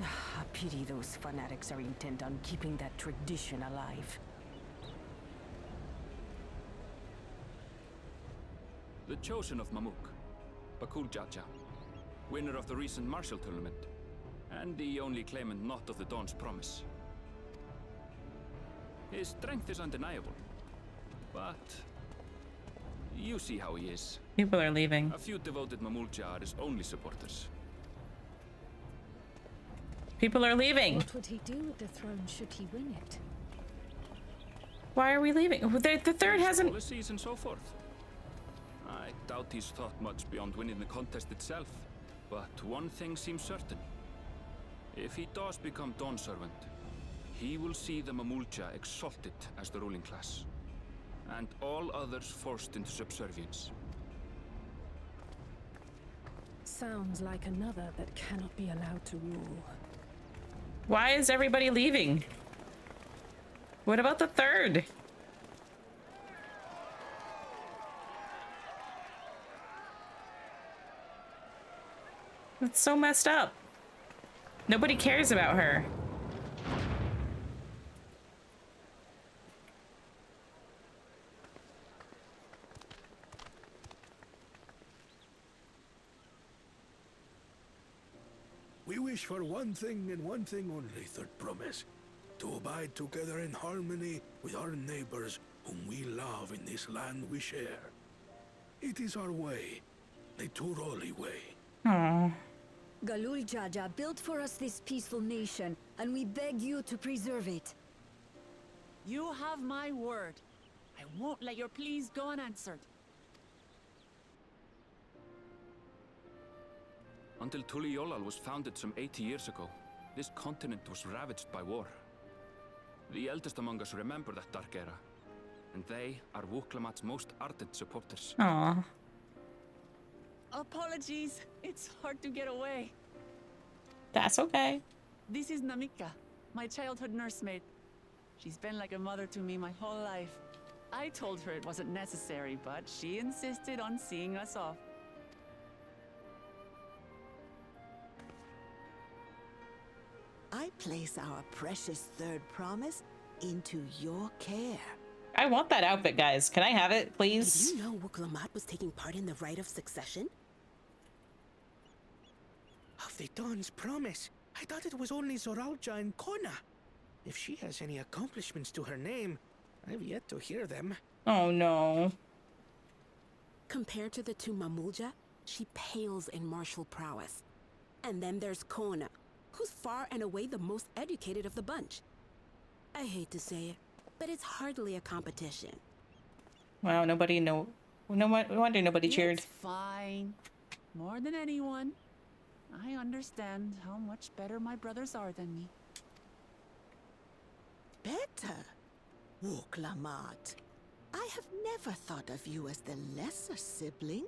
I pity those fanatics are intent on keeping that tradition alive. The chosen of Mamuk, Bakul Jaja, winner of the recent martial tournament, and the only claimant not of the Dawn's promise. His strength is undeniable, but you see how he is. People are leaving. A few devoted Mamulja are his only supporters. People are leaving. What would he do with the throne should he win it? Why are we leaving? The third hasn't... Policies and so forth. I doubt he's thought much beyond winning the contest itself. But one thing seems certain. If he does become Dawn Servant, he will see the Mamulja exalted as the ruling class, and all others forced into subservience. Sounds like another that cannot be allowed to rule. Why is everybody leaving? What about the third? That's so messed up. Nobody cares about her. We wish for one thing and one thing only, Third Promise. To abide together in harmony with our neighbors whom we love in this land we share. It is our way, the Turoli way. Aww. Galul Jaja built for us this peaceful nation, and we beg you to preserve it. You have my word. I won't let your pleas go unanswered. Until Tuliolal was founded some 80 years ago, this continent was ravaged by war. The eldest among us remember that dark era, and they are Wuklamat's most ardent supporters. Aww. Apologies, it's hard to get away. That's okay. This is Namika, my childhood nursemaid. She's been like a mother to me my whole life. I told her it wasn't necessary, but she insisted on seeing us off. I place our precious Third Promise into your care. I want that outfit, guys. Can I have it, please? Did you know Wuklamat was taking part in the rite of succession? Of the Dawn's Promise. I thought it was only Zoralja and Kona. If she has any accomplishments to her name, I've yet to hear them. Oh no. Compared to the two Mamulja, she pales in martial prowess. And then there's Kona, who's far and away the most educated of the bunch. I hate to say it, but it's hardly a competition. Wow, no wonder nobody cheered. It's fine. More than anyone, I understand how much better my brothers are than me. Better? Wuklamat. I have never thought of you as the lesser sibling.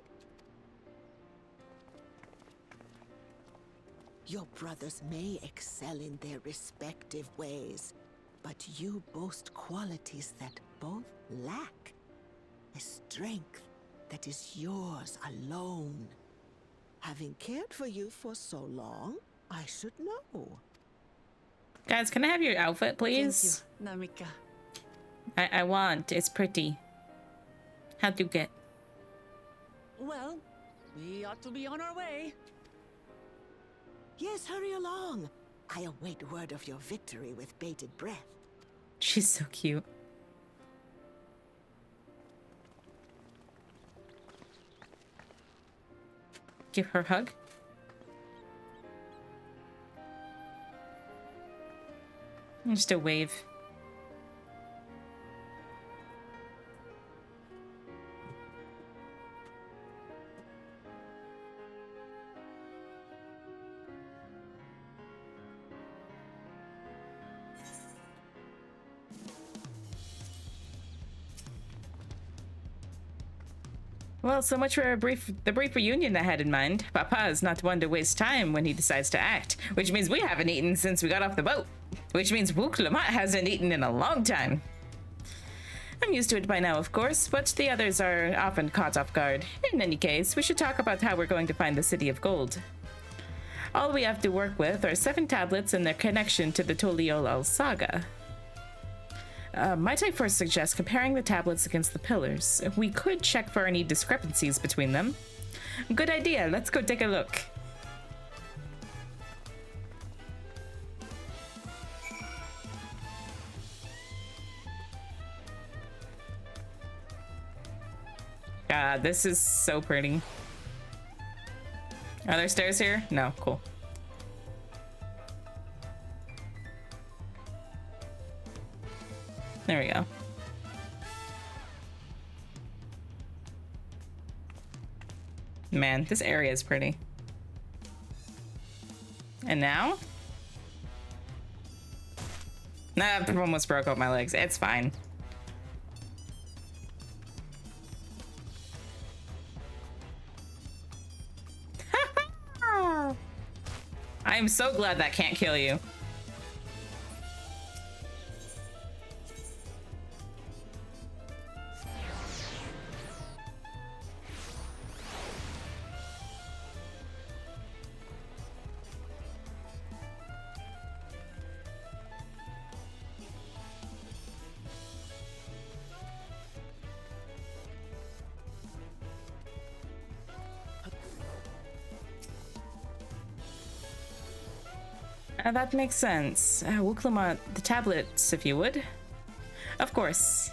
Your brothers may excel in their respective ways, but you boast qualities that both lack. A strength that is yours alone. Having cared for you for so long, I should know. Guys, can I have your outfit, please? Thank you, Namika. I want. It's pretty. How'd you get? Well, we ought to be on our way. Yes, hurry along. I await word of your victory with bated breath. She's so cute. Give her a hug. And just a wave. Well, so much for the brief reunion I had in mind. Papa is not one to waste time when he decides to act, which means we haven't eaten since we got off the boat, which means Wuklamat hasn't eaten in a long time. I'm used to it by now, of course, but the others are often caught off guard. In any case, we should talk about how we're going to find the City of Gold. All we have to work with are 7 tablets and their connection to the Tuliolal saga. Might I first suggest comparing the tablets against the pillars? We could check for any discrepancies between them. Good idea, let's go take a look. God, this is so pretty. Are there stairs here? No, cool. There we go. Man, this area is pretty. And now? Nah, I almost broke out my legs. It's fine. I am so glad that can't kill you. That makes sense. Wuklama, the tablets, if you would. Of course.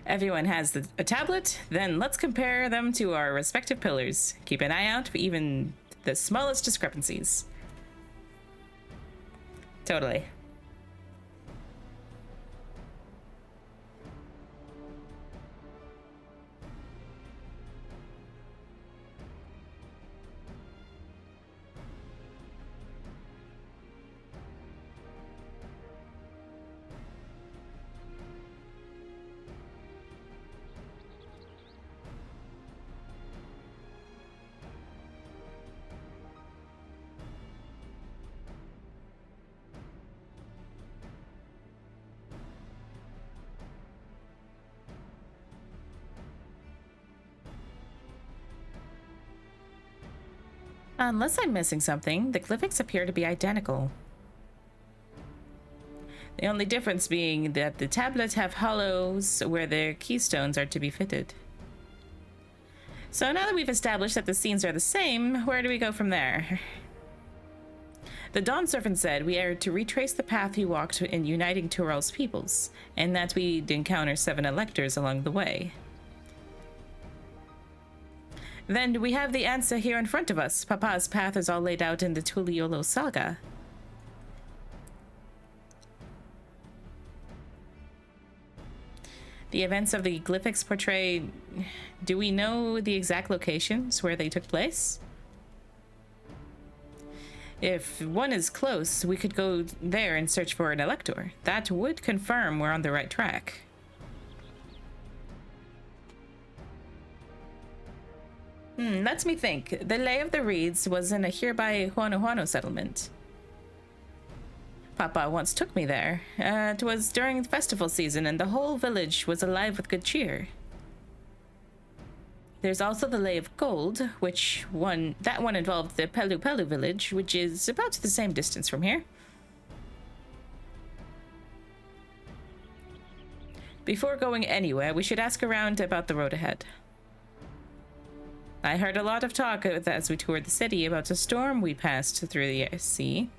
Everyone has a tablet, then let's compare them to our respective pillars. Keep an eye out for even the smallest discrepancies. Totally. Unless I'm missing something, the glyphics appear to be identical. The only difference being that the tablets have hollows where their keystones are to be fitted. So now that we've established that the scenes are the same, where do we go from there? The Dawn Serpent said we are to retrace the path he walked in uniting Tyrell's peoples, and that we'd encounter 7 electors along the way. Then we have the answer here in front of us. Papa's path is all laid out in the Tuliolo saga. The events of the glyphics portray... Do we know the exact locations where they took place? If one is close, we could go there and search for an elector. That would confirm we're on the right track. Lets me think. The Lay of the Reeds was in a hereby Huano settlement. Papa once took me there. It was during festival season and the whole village was alive with good cheer. There's also the Lay of Gold, that one involved the Pelu Pelu village, which is about the same distance from here. Before going anywhere, we should ask around about the road ahead. I heard a lot of talk as we toured the city about a storm we passed through the sea.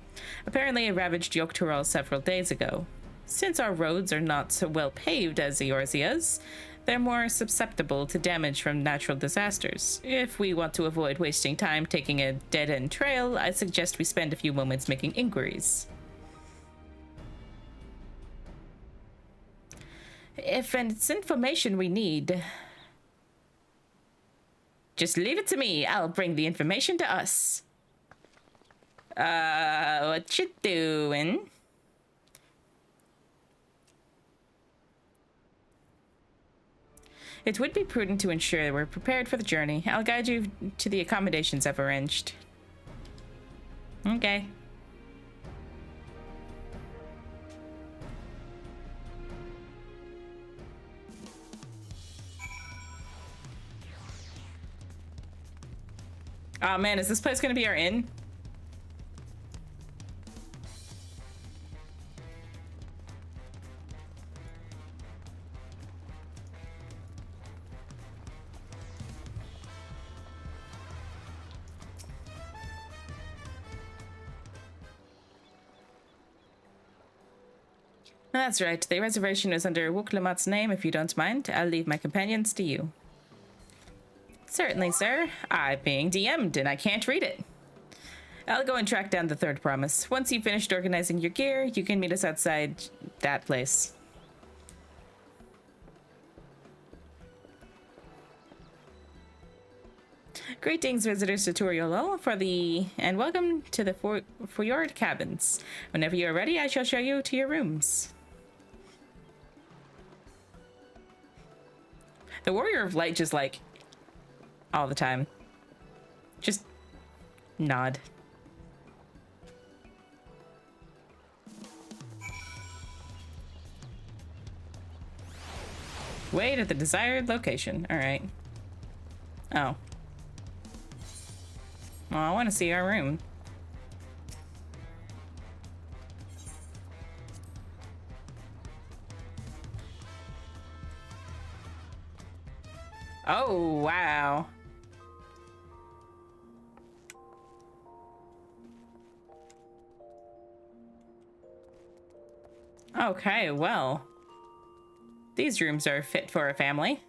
Apparently it ravaged Yogg-Tyrell several days ago. Since our roads are not so well paved as Eorzea's, they're more susceptible to damage from natural disasters. If we want to avoid wasting time taking a dead-end trail, I suggest we spend a few moments making inquiries. If it's information we need, just leave it to me. I'll bring the information to us. What you doing? It would be prudent to ensure we're prepared for the journey. I'll guide you to the accommodations I've arranged. Okay. Oh man, is this place gonna be our inn? That's right. The reservation is under Wuklamat's name, if you don't mind. I'll leave my companions to you. Certainly, sir. I'm being DM'd and I can't read it. I'll go and track down the third promise. Once you've finished organizing your gear, you can meet us outside that place. Greetings, visitors to Turiolo, and welcome to the Fjord Cabins. Whenever you are ready, I shall show you to your rooms. The Warrior of Light just like all the time. Just nod. Wait at the desired location. All right. Oh. Well, I want to see our room. Oh, wow. Okay, well. These rooms are fit for a family.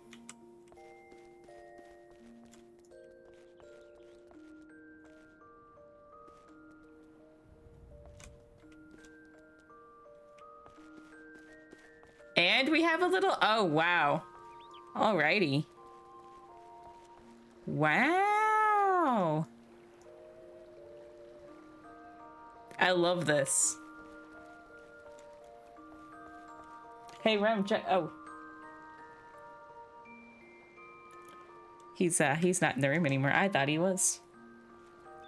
And we have a little, oh, wow. Alrighty. Wow. I love this. Hey, Rem, check, oh. He's not in the room anymore. I thought he was.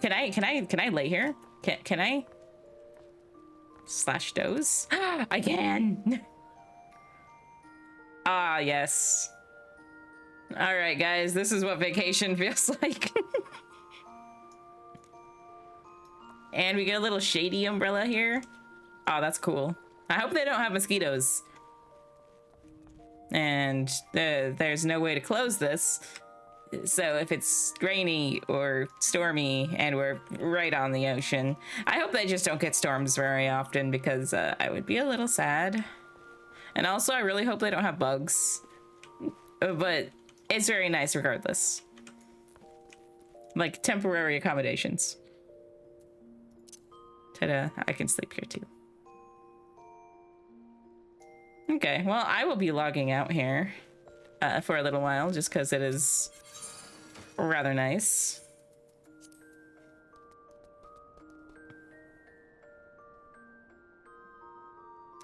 Can I lay here? Can I? Slash doze? I can. Ah, yes. All right, guys, this is what vacation feels like. And we get a little shady umbrella here. Oh, that's cool. I hope they don't have mosquitoes. And there's no way to close this. So if it's rainy or stormy and we're right on the ocean, I hope they just don't get storms very often, because I would be a little sad. And also, I really hope they don't have bugs. But it's very nice regardless. Like temporary accommodations. Ta-da, I can sleep here too. Okay, well, I will be logging out here for a little while, just because it is rather nice.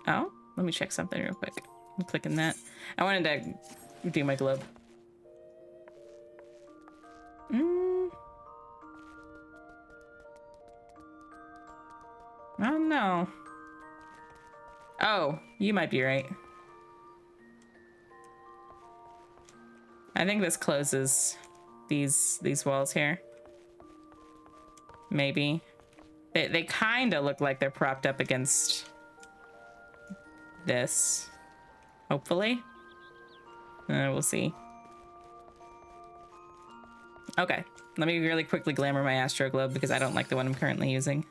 Oh, let me check something real quick. I'm clicking that. I wanted to do my globe. Oh no. Oh, you might be right. I think this closes these walls here. Maybe. They kind of look like they're propped up against this. Hopefully. We'll see. Okay. Let me really quickly glamour my Astro Globe, because I don't like the one I'm currently using.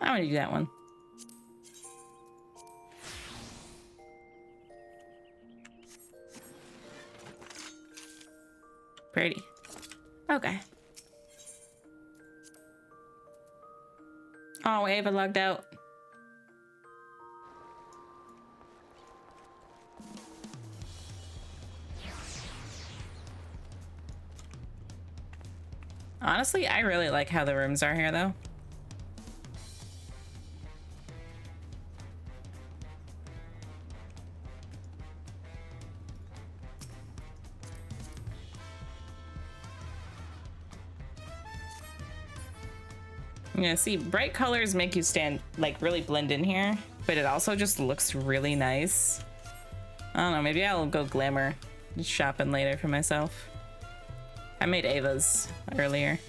I want to do that one. Pretty. Okay. Oh, Ava logged out. Honestly, I really like how the rooms are here, though. Yeah, see, bright colors make you stand, like, really blend in here, but it also just looks really nice. I don't know, maybe I'll go glamour shopping later for myself. I made Ava's earlier.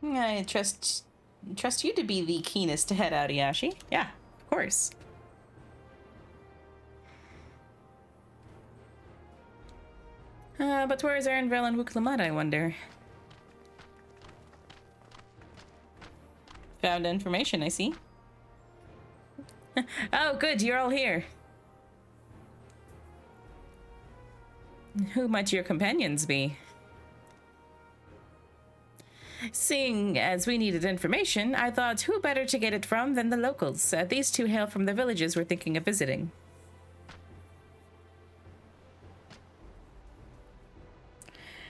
I trust you to be the keenest to head out, Yashi. Yeah, of course. But where is Aaronville and Wuklamata, I wonder? Found information, I see. Oh, good, you're all here. Who might your companions be? Seeing as we needed information, I thought who better to get it from than the locals. These two hail from the villages we're thinking of visiting.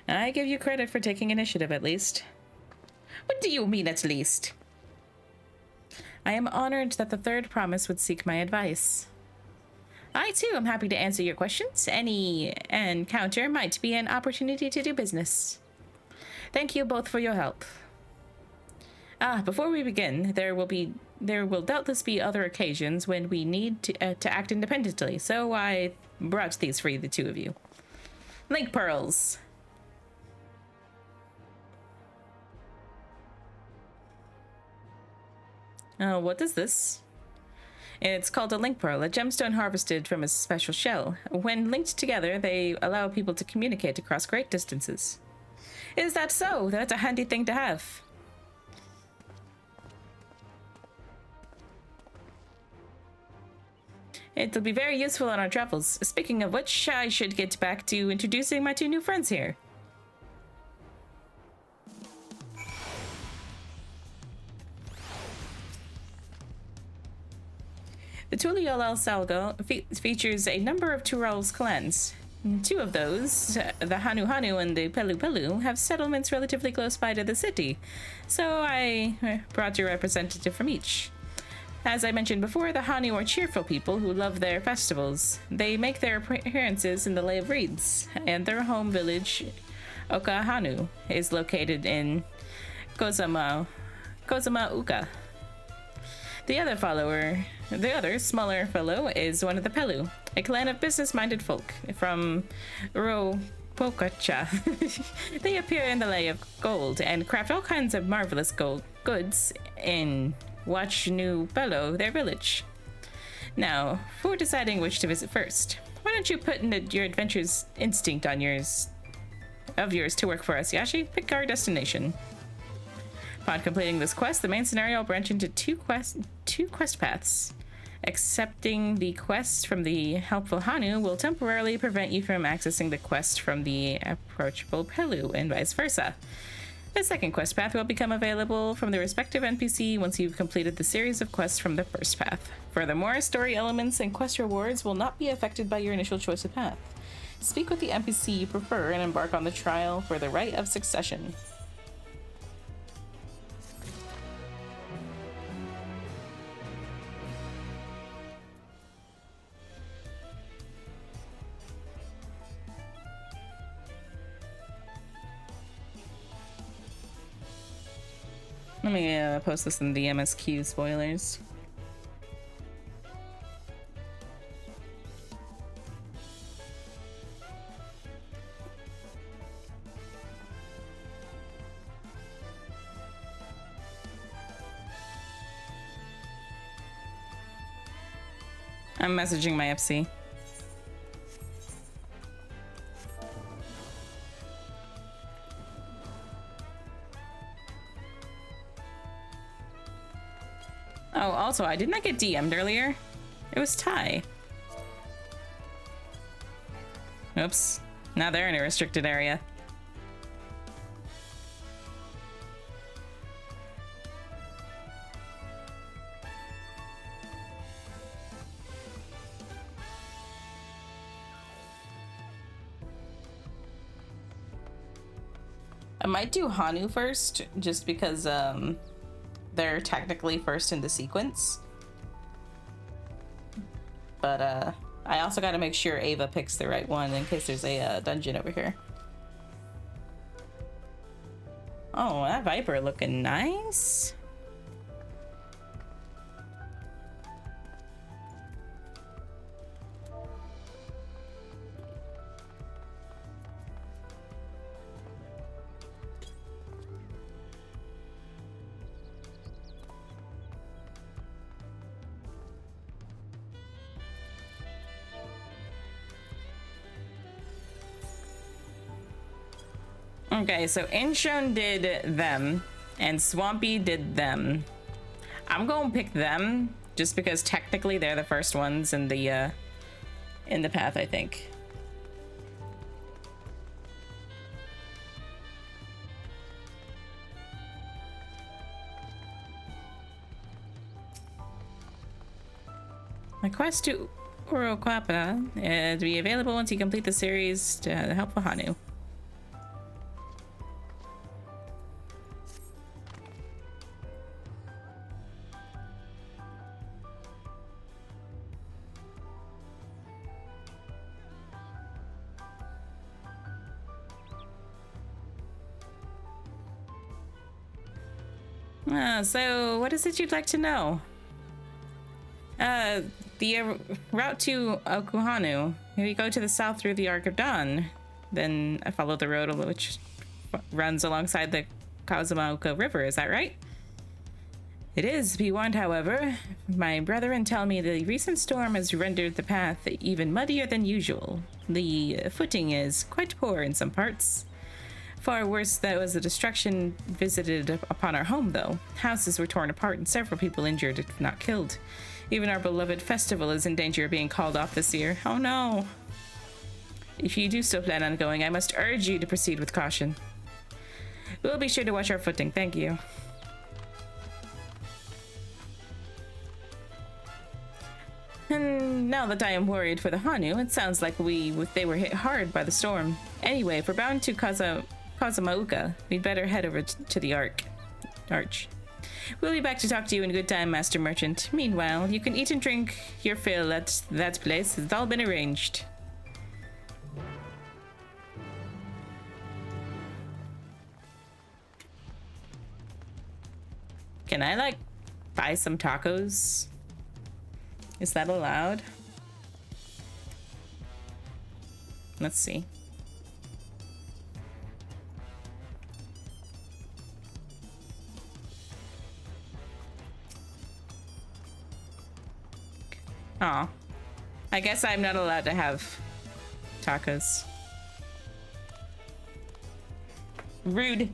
I give you credit for taking initiative, at least. What do you mean, at least? I am honored that the third promise would seek my advice. I, too, am happy to answer your questions. Any encounter might be an opportunity to do business. Thank you both for your help. Before we begin, there will doubtless be other occasions when we need to act independently, so I brought these for the two of you. Link pearls. What is this? It's called a link pearl, a gemstone harvested from a special shell. When linked together, they allow people to communicate across great distances. Is that so? That's a handy thing to have. It'll be very useful on our travels. Speaking of which, I should get back to introducing my two new friends here. The Tuliolal Salgo features a number of Tural's clans. Two of those, the Hanu Hanu and the Pelu Pelu, have settlements relatively close by to the city, so I brought a representative from each. As I mentioned before, the Hanu are cheerful people who love their festivals. They make their appearances in the Lay of Reeds, and their home village, Okahanu, is located in Kozama Uka. The other, smaller fellow, is one of the Pelu, a clan of business-minded folk from Ropokacha. They appear in the Lay of Gold and craft all kinds of marvelous goods in Wachnu Pelo, their village. Now, for deciding which to visit first, why don't you put in your adventurous instinct on yours to work for us, Yashi? Pick our destination. Upon completing this quest, the main scenario will branch into two quest paths. Accepting the quest from the helpful Hanu will temporarily prevent you from accessing the quest from the approachable Pelu, and vice versa. The second quest path will become available from the respective NPC once you've completed the series of quests from the first path. Furthermore, story elements and quest rewards will not be affected by your initial choice of path. Speak with the NPC you prefer and embark on the trial for the right of succession. Let me post this in the MSQ spoilers. I'm messaging my FC. Oh, also, I didn't get DM'd earlier. It was Ty. Oops. Now they're in a restricted area. I might do Hanu first, just because, they're technically first in the sequence. But I also gotta make sure Ava picks the right one in case there's a dungeon over here. Oh, that Viper looking nice. Okay, so Inshon did them, and Swampy did them. I'm gonna pick them just because technically they're the first ones in the path, I think. My quest to Urukwapa to be available once you complete the series to help Wahanu. So what is it you'd like to know? The route to Okuhanu. We go to the south through the Arc of Dawn. Then I follow the road which runs alongside the Kazumauka River, is that right? It is. Be warned, however. My brethren tell me the recent storm has rendered the path even muddier than usual. The footing is quite poor in some parts. Far worse that was the destruction visited upon our home, though. Houses were torn apart and several people injured, if not killed. Even our beloved festival is in danger of being called off this year. Oh no. If you do still plan on going, I must urge you to proceed with caution. We'll be sure to watch our footing, thank you. And now that I am worried for the Hanu, it sounds like they were hit hard by the storm. Anyway, if we're bound to Kazumauka, we'd better head over to the Arch. We'll be back to talk to you in good time, Master Merchant. Meanwhile, you can eat and drink your fill at that place. It's all been arranged. Can I, like, buy some tacos? Is that allowed? Let's see. Aw. I guess I'm not allowed to have tacos. Rude.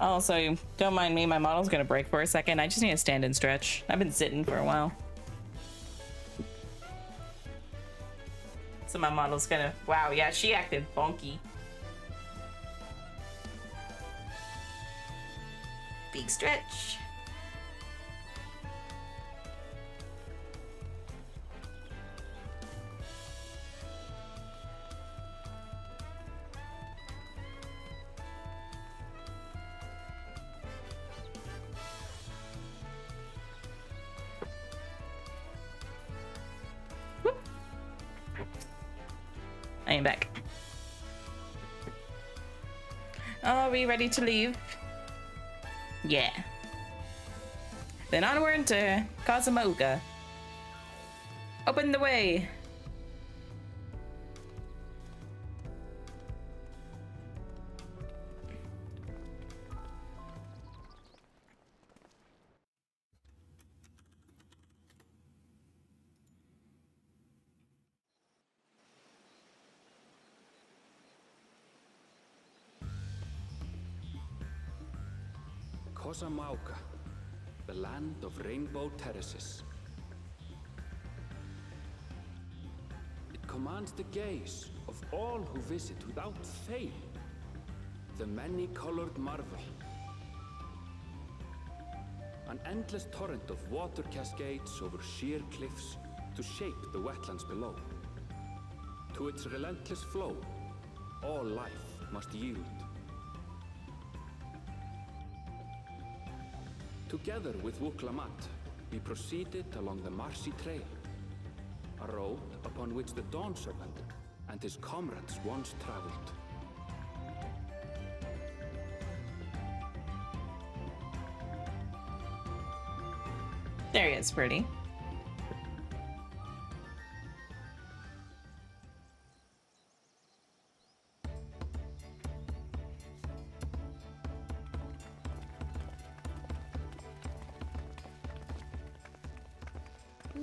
Also, don't mind me, my model's gonna break for a second. I just need to stand and stretch. I've been sitting for a while. So my model's gonna, wow, yeah, she acted funky. Big stretch. I am back. Are we ready to leave? Yeah. Then onward to Kazumauka. Open the way. Kazumauka, the land of rainbow terraces. It commands the gaze of all who visit without fail. The many-colored marvel. An endless torrent of water cascades over sheer cliffs to shape the wetlands below. To its relentless flow, all life must yield. Together with Wuklamat, we proceeded along the Marcy Trail, a road upon which the Dawn Serpent and his comrades once traveled. There he is, pretty.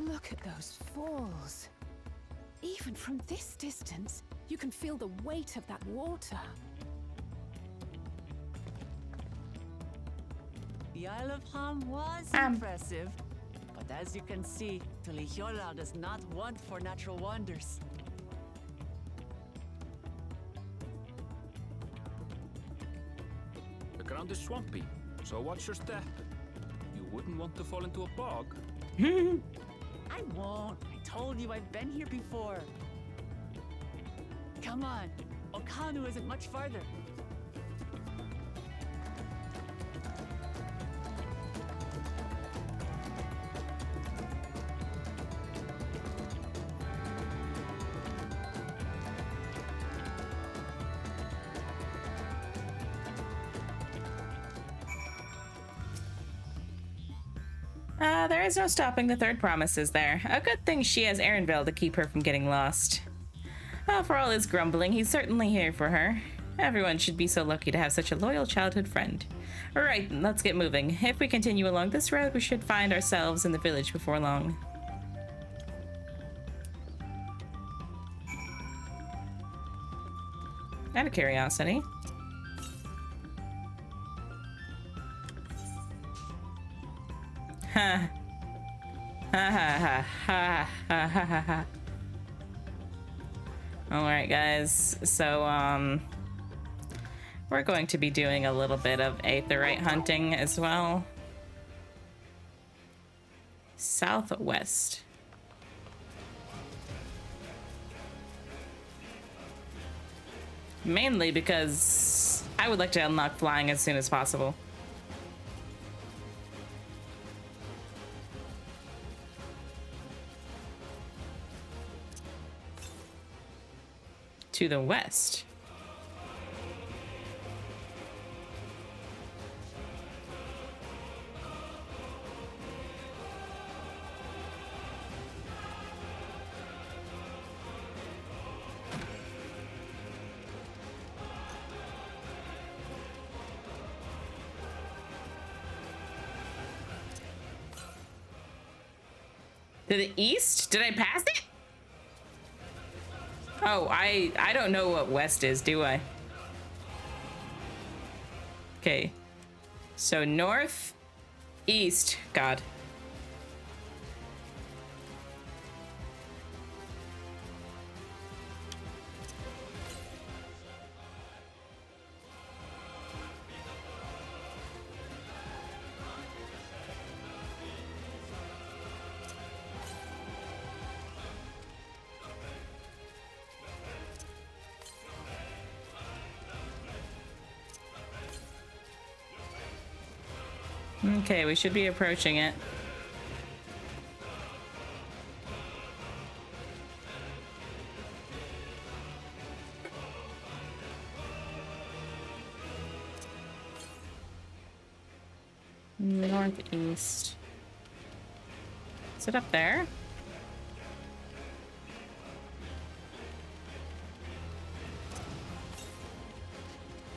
Look at those falls. Even from this distance, you can feel the weight of that water. The Isle of Ham was impressive, but as you can see, Tuliyola does not want for natural wonders. The ground is swampy, so watch your step. You wouldn't want to fall into a bog. I won't. I told you I've been here before. Come on. Okanu isn't much farther. There is no stopping the third promise, is there? A good thing she has Erinville to keep her from getting lost. Well, for all his grumbling, he's certainly here for her. Everyone should be so lucky to have such a loyal childhood friend. Alright, let's get moving. If we continue along this road, we should find ourselves in the village before long. Out of curiosity. Ha. Ha ha ha ha ha ha ha. Alright guys, so we're going to be doing a little bit of aetheryte hunting as well. Southwest. Mainly because I would like to unlock flying as soon as possible. To the west. To the east? Did I pass it? Oh, I don't know what west is, do I? Okay. So north, east, God. Okay, we should be approaching it. Northeast. Is it up there?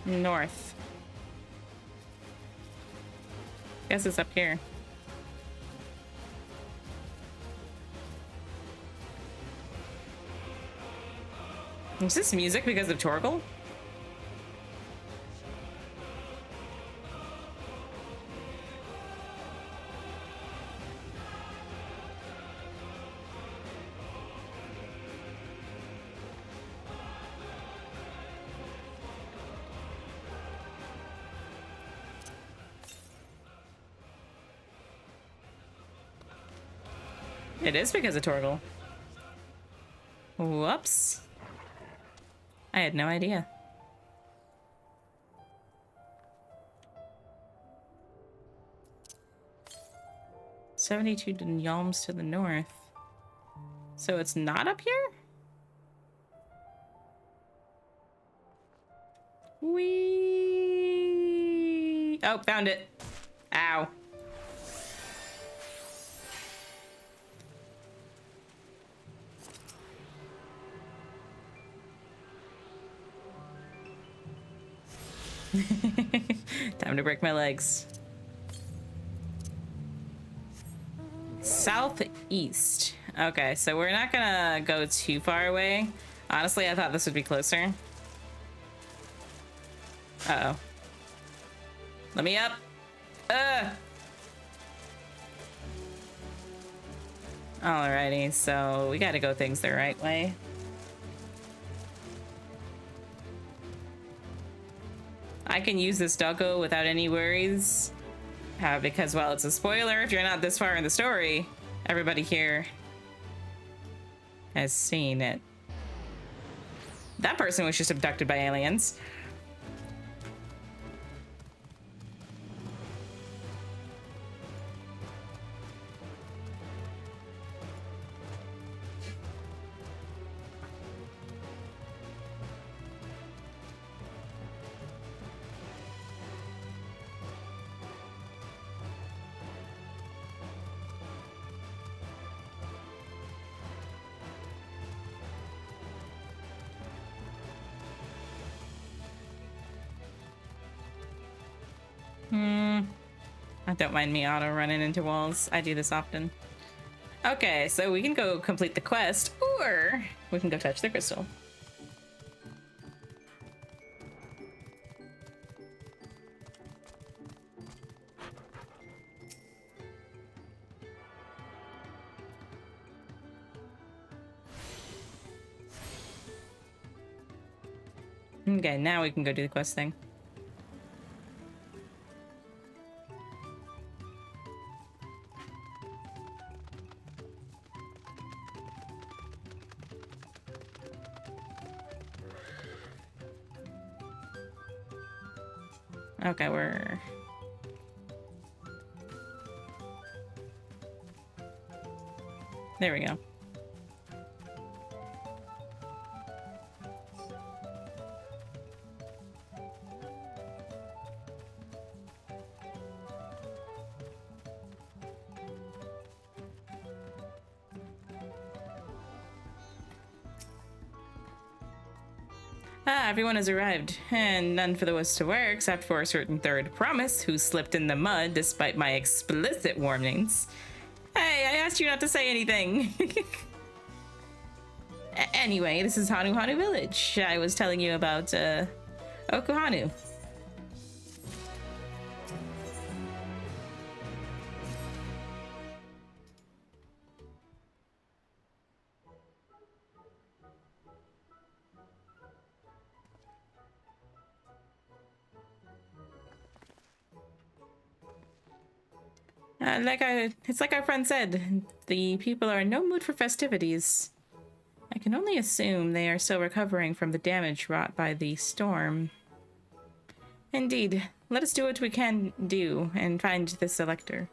North. Guess it's up here. Is this music because of Torgal? It is because of Torgal. Whoops. I had no idea. $72 Yalms to the north. So it's not up here? Whee! Oh, found it. Ow. Time to break my legs. southeast. Okay, so we're not gonna go too far away. Honestly, I thought this would be closer. Uh-oh. Let me up. Alrighty, so we gotta go things the right way. I can use this doggo without any worries. Because, well, it's a spoiler if you're not this far in the story. Everybody here has seen it. That person was just abducted by aliens. Don't mind me auto running into walls. I do this often. Okay, so we can go complete the quest, or we can go touch the crystal. Okay, now we can go do the quest thing. Okay, we're... There we go. Everyone has arrived, and none for the worse to wear except for a certain third promise who slipped in the mud despite my explicit warnings. Hey, I asked you not to say anything. Anyway, this is Hanu Hanu Village. I was telling you about Okuhanu. It's like our friend said, the people are in no mood for festivities. I can only assume they are still recovering from the damage wrought by the storm. Indeed, let us do what we can do and find this elector.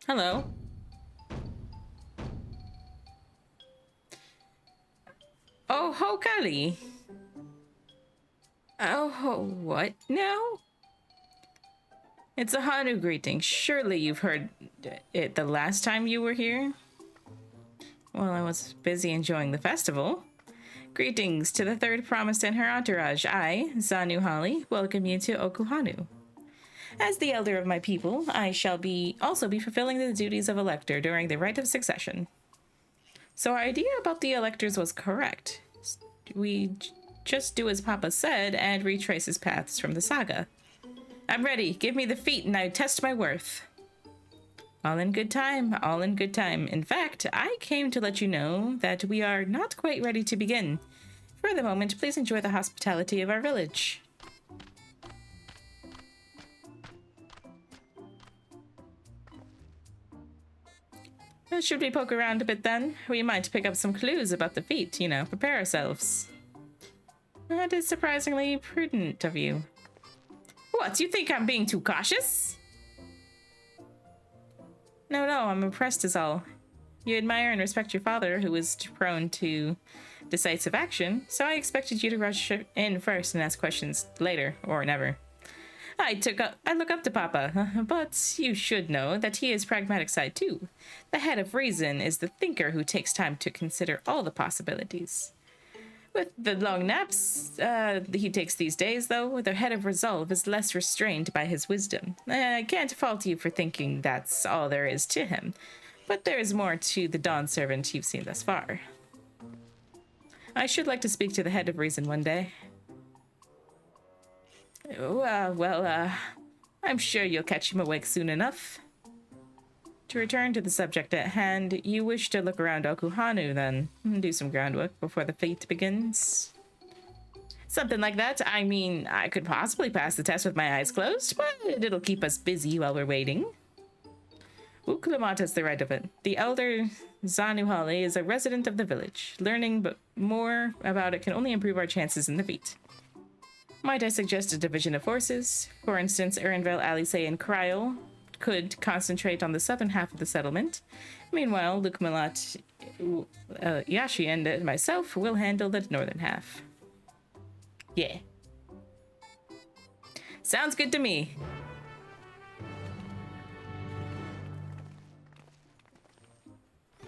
Hello. Oh, ho, Kali. Oh, what now? It's a Hanu greeting. Surely you've heard it the last time you were here? Well, I was busy enjoying the festival. Greetings to the third promised and her entourage. I, Zanu Holly, welcome you to Okuhanu. As the elder of my people, I shall also be fulfilling the duties of elector during the rite of succession. So our idea about the electors was correct. We just do as Papa said and retrace his paths from the saga. I'm ready. Give me the feat and I test my worth. All in good time, all in good time. In fact, I came to let you know that we are not quite ready to begin. For the moment, please enjoy the hospitality of our village. Should we poke around a bit then? We might pick up some clues about the feat, you know, prepare ourselves. That is surprisingly prudent of you. What, you think I'm being too cautious? No, I'm impressed is all. You admire and respect your father, who is prone to decisive action, so I expected you to rush in first and ask questions later, or never. I look up to Papa, but you should know that he is pragmatic side too. The head of reason is the thinker who takes time to consider all the possibilities. With the long naps he takes these days, though, the head of resolve is less restrained by his wisdom. I can't fault you for thinking that's all there is to him, but there is more to the Dawn Servant you've seen thus far. I should like to speak to the head of reason one day. Oh, I'm sure you'll catch him awake soon enough. To return to the subject at hand, you wish to look around Okuhanu, then? Do some groundwork before the fete begins? Something like that. I mean, I could possibly pass the test with my eyes closed, but it'll keep us busy while we're waiting. Ukulamat has the right of it. The elder Zanuhali is a resident of the village. Learning more about it can only improve our chances in the fete. Might I suggest a division of forces? For instance, Erinvel, Alice, and Cryo could concentrate on the southern half of the settlement. Meanwhile, Lukmalat, Yashi, and myself will handle the northern half. Yeah. Sounds good to me.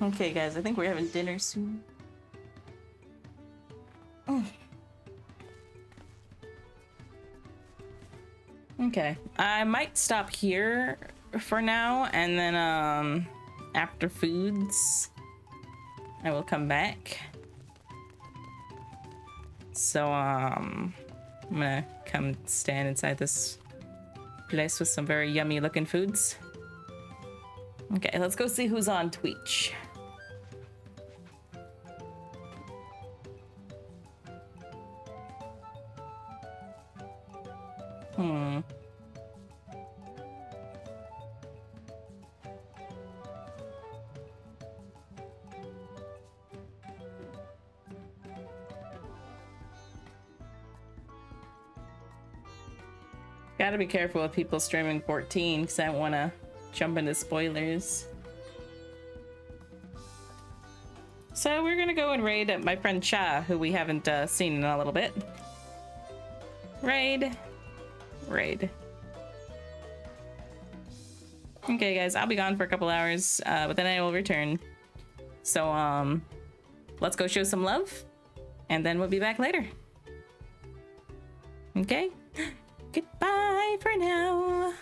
Okay, guys, I think we're having dinner soon. Oh. Okay, I might stop here for now, and then after foods I will come back. So I'm gonna come stand inside this place with some very yummy looking foods. Okay, let's go see who's on Twitch. Gotta be careful with people streaming 14 because I don't want to jump into spoilers. So we're gonna go and raid my friend Cha, who we haven't seen in a little bit. Raid. Okay, guys, I'll be gone for a couple hours, but then I will return. So let's go show some love, and then we'll be back later. Okay. Goodbye for now.